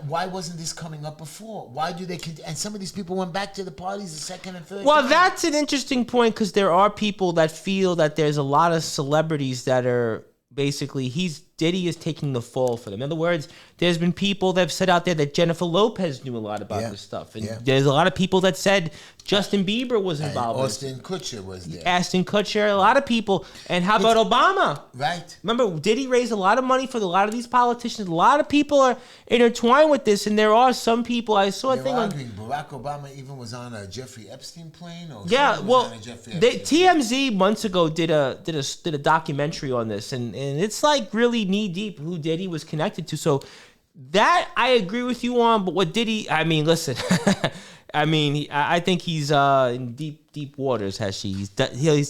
why wasn't this coming up before? Why do they? And some of these people went back to the parties the second and third. Well, time. that's an interesting point because there are people that feel that there's a lot of celebrities that are basically Diddy is taking the fall for them. In other words, there's been people that have said out there that Jennifer Lopez knew a lot about this stuff. And there's a lot of people that said Justin Bieber was involved. Austin Kutcher was there. Ashton Kutcher, a lot of people. And how about Obama? Right. Remember, Diddy raised a lot of money for a lot of these politicians. A lot of people are intertwined with this, and there are some people. I saw a thing on Barack Obama even was on a Jeffrey Epstein plane. Or TMZ months ago did a documentary on this, and it's like really knee deep who Diddy was connected to. So that I agree with you on, but what Diddy? I mean, listen. I think he's in deep waters. Heshy. He's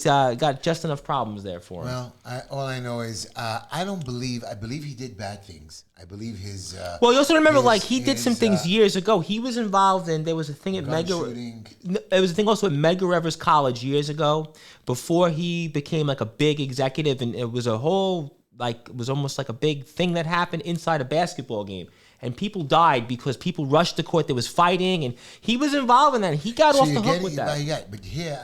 got just enough problems there for him. Well, all I know is I believe he did bad things. I believe his. Well, you also remember, he did some things years ago. He was involved in. There was a thing at There was a thing also at Medgar Evers College years ago before he became like a big executive, and it was a whole it was almost like a big thing that happened inside a basketball game. And people died because people rushed to court. There was fighting, and he was involved in that. He got off the hook with that. But here,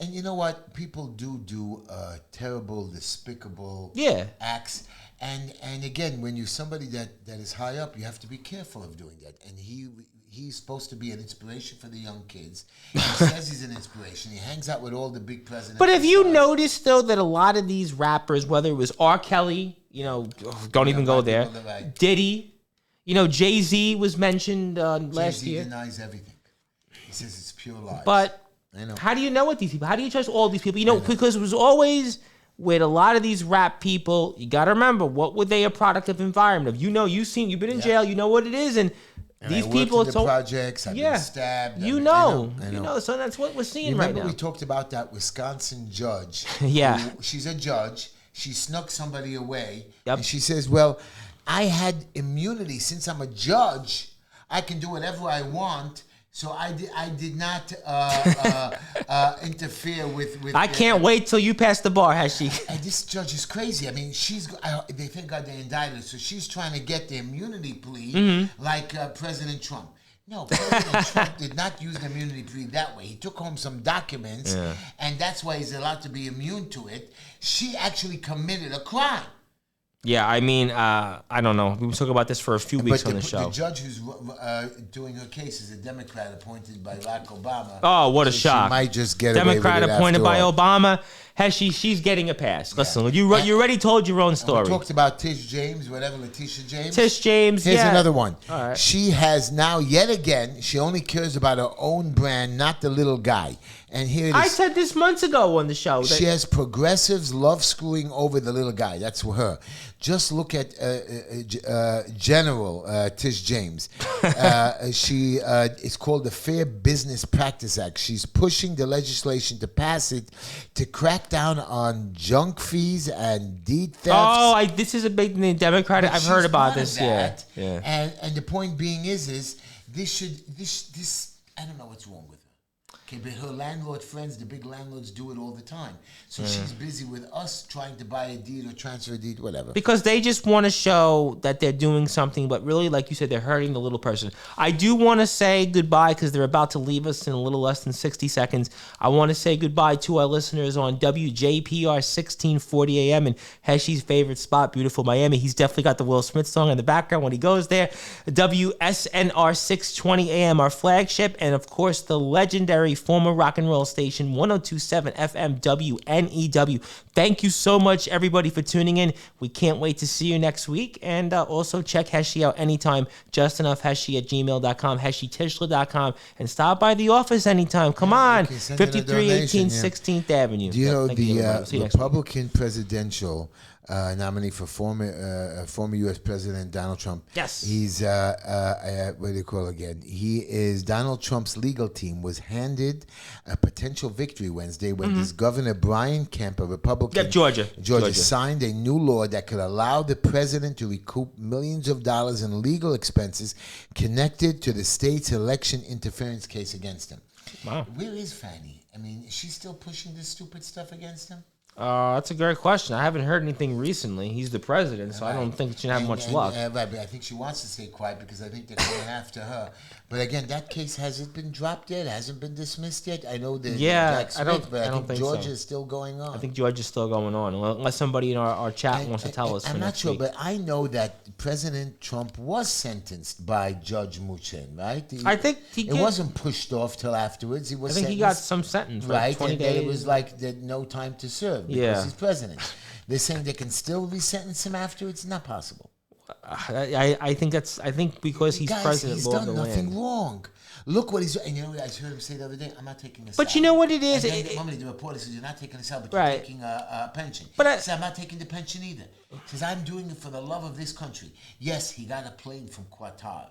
and you know what? People do terrible, despicable acts. And again, when you're somebody that is high up, you have to be careful of doing that. And he's supposed to be an inspiration for the young kids. He says he's an inspiration. He hangs out with all the big presidents. But have you noticed, though, that a lot of these rappers, whether it was R. Kelly, don't even go there, Diddy, Jay-Z was mentioned last year. Jay-Z denies everything. He says it's pure lies. But I know. How do you know what these people? How do you trust all these people? Because it was always with a lot of these rap people. You got to remember, what were they a product of environment of? You've been in jail. You know what it is, and these people. In the projects. I've been stabbed. I know. So that's what we're seeing right now. Remember we talked about that Wisconsin judge. Yeah. She's a judge. She snuck somebody away. Yep. And she says, well, I had immunity. Since I'm a judge, I can do whatever I want. So I did not interfere with. I can't wait till you pass the bar, Heshy. And this judge is crazy. I mean, they thank God they indicted her, so she's trying to get the immunity plea like President Trump. No, President Trump did not use the immunity plea that way. He took home some documents, and that's why he's allowed to be immune to it. She actually committed a crime. Yeah, I mean, I don't know. We were talking about this for a few weeks on the show. The judge who's doing her case is a Democrat appointed by Barack Obama. Oh, what a So shock! She might just get Democrat away with it appointed after by all. Obama. Heshy, she's getting a pass. Listen, you already told your own story. We talked about Tish James, whatever, Letitia James. Tish James, Here's yeah. another one. All right. She has now, yet again, she only cares about her own brand, not the little guy. And here it is. I said this months ago on the show. That She has progressives love screwing over the little guy. That's her. Just look at General Tish James. She it's called the Fair Business Practice Act. She's pushing the legislation to pass it to crack down on junk fees and deed thefts. this is a big Democrat. I've She's heard about part of this. that. Yeah. And the point being is this I don't know what's wrong with her. Okay, but her landlord friends, the big landlords, do it all the time. So she's busy with us trying to buy a deed or transfer a deed, whatever. Because they just want to show that they're doing something, but really, like you said, they're hurting the little person. I do want to say goodbye because they're about to leave us in a little less than 60 seconds. I want to say goodbye to our listeners on WJPR 1640 AM and Heshy's favorite spot, beautiful Miami. He's definitely got the Will Smith song in the background when he goes there. WSNR 620 AM, our flagship, and of course, the legendary former rock and roll station 1027 FM WNEW. Thank you so much, everybody, for tuning in. We can't wait to see you next week. And also check Heshy out anytime. JustEnoughHeshy@gmail.com, HeshyTishler.com, and stop by the office anytime. Come on, 5318 16th Avenue. Do you know Thank you, everybody. the See you next week. Republican presidential nominee for former U.S. President Donald Trump? Yes. He's what do you call it again? He is Donald Trump's legal team was handed a potential victory Wednesday when this Governor Brian Kemp, a Republican, Georgia, signed a new law that could allow the president to recoup millions of dollars in legal expenses connected to the state's election interference case against him. Wow. Where is Fanny? I mean, is she still pushing this stupid stuff against him? That's a great question. I haven't heard anything recently. He's the president, so I don't think she have much luck. Right, but I think she wants to stay quiet because I think they're going after her. But again, that case hasn't been dropped yet, hasn't been dismissed yet. I know that Jack Smith, but I think Georgia is still going on. I think Georgia's still going on, unless somebody in our chat wants to tell us. I'm not sure, but I know that President Trump was sentenced by Judge Muchen, right? I think it wasn't pushed off till afterwards. He was. I think he got some sentence, right? 20 and days. It was like no time to serve because he's president. They're saying they can still resentence him afterwards. Not possible. I think because he's president, he's law of done the nothing land. wrong. Look what he's, and you know what I heard him say the other day? I'm not taking this. But you know what it is? And then the reporter says, you're not taking this out, but Right. you're taking a pension. But He said, I'm not taking the pension either. He says, I'm doing it for the love of this country. Yes, he got a plane from Qatar.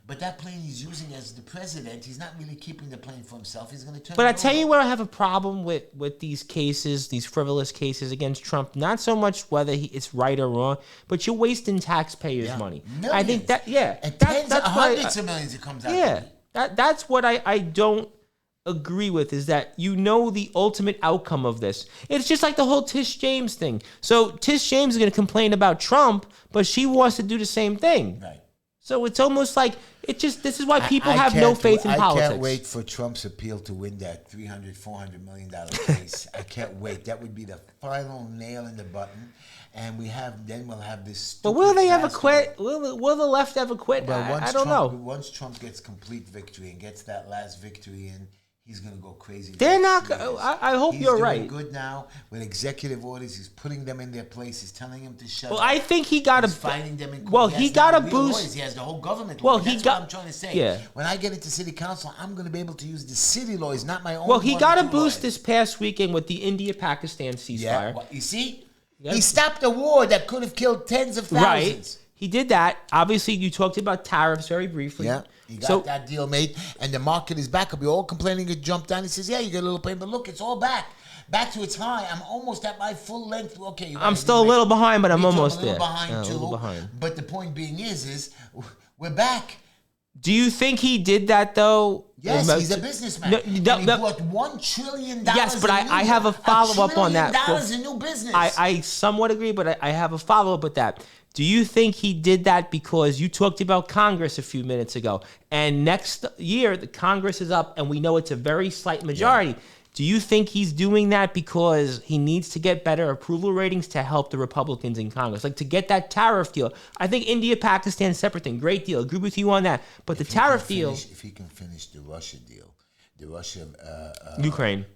But that plane he's using as the president, he's not really keeping the plane for himself. He's going to turn But it I tell over. you where I have a problem with these cases, these frivolous cases against Trump. Not so much whether it's right or wrong, but you're wasting taxpayers' money. Millions. I think that, And hundreds of millions it comes out. Yeah, that's what I don't agree with, is that you know the ultimate outcome of this. It's just like the whole Tish James thing. So Tish James is going to complain about Trump, but she wants to do the same thing. Right. So it's almost like this is why people have no faith in politics. I can't wait for Trump's appeal to win that $300-400 million case. I can't wait. That would be the final nail in the button. And we'll have this. But will they ever quit? Will the left ever quit? I don't know. Once Trump gets complete victory and gets that last victory in, he's going to go crazy. They're not. I hope you're right. He's doing good now with executive orders. He's putting them in their place. He's telling them to shut Well, up. I think he got He's fighting them in court. Well, he got a boost. Lawyers. He has the whole government. Well, That's what I'm trying to say. Yeah. When I get into city council, I'm going to be able to use the city lawyers, not my own. Well, he got a boost lawyers. this past weekend with the India-Pakistan ceasefire. Yeah. Well, you see, Yep. he stopped a war that could have killed tens of thousands. Right. He did that. Obviously, you talked about tariffs very briefly. Yeah. He got that deal made, and the market is back. We're all complaining it jumped down. He says, yeah, you get a little pain, but look, it's all back to its high. I'm almost at my full length. Okay, I'm still a little behind, but I'm almost there. A little behind. But the point being is we're back. Do you think he did that though? Yes, he's a businessman. And he bought $1 trillion. Yes, but I have a follow-up on that. $1 trillion in new business. I somewhat agree, but I have a follow-up with that. Do you think he did that because you talked about Congress a few minutes ago, and next year the Congress is up, and we know it's a very slight majority? Do you think he's doing that because he needs to get better approval ratings to help the Republicans in Congress? Like to get that tariff deal. I think India-Pakistan, separate thing. Great deal. Agree with you on that. But the tariff deal... If he can finish the Russia deal, the Russia... Ukraine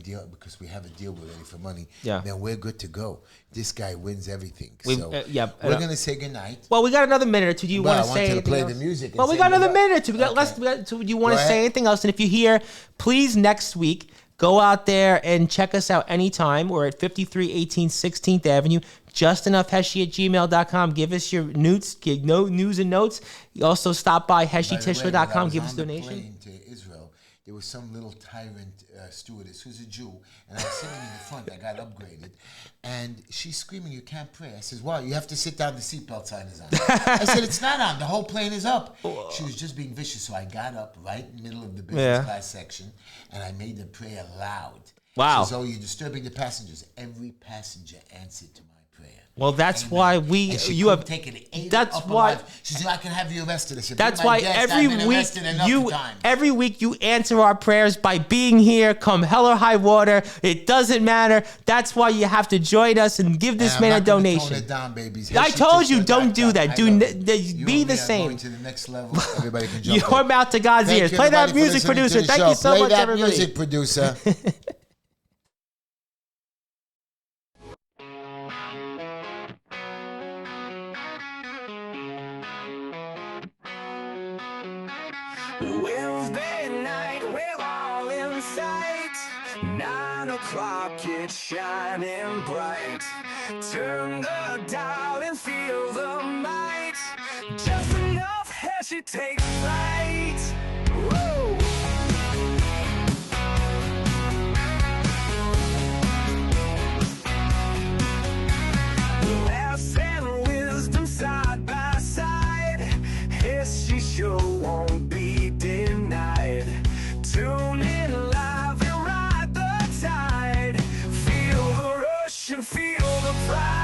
deal, because we have a deal already for money, then we're good to go. This guy wins everything. So we're going to say goodnight. Well, we got another minute or two. Do you want to say anything else? The music. Well, we got another minute or two. We got less. Do you want to say anything else? And if you're here, please next week, go out there and check us out anytime. We're at 5318 16th Avenue. JustEnoughHeshy@gmail.com. Give us your news and notes. You also stop by HeshyTishler.com. Give us a donation. There was some little tyrant stewardess who's a Jew, and I was sitting in the front. I got upgraded, and she's screaming, "You can't pray." I says, "Why? You have to sit down. The seatbelt sign is on." I said, "It's not on. The whole plane is up." She was just being vicious, so I got up right in the middle of the business class section, and I made the prayer loud. Wow. She says, "Oh, you're disturbing the passengers." Every passenger answered to my prayer. Well, that's why you have taken 8 that's up why alive. She said, "I can have you arrested." I said, that's why every week you answer our prayers by being here, come hell or high water. It doesn't matter. That's why you have to join us and give this man a donation. Tone it down, babies. I told you, don't do that. Be the same. Going to the next level. Everybody can jump Your mouth to God's ears. Play that music, producer. Thank you so much, everybody. Play that music, producer. Wednesday night, we're all in sight. 9 o'clock, it's shining bright. Turn the dial and feel the might. Just enough Heshy takes flight. Woo! Laughs and wisdom side by side. Heshy show won't be denied. Tune in live and ride the tide. Feel the rush and feel the pride.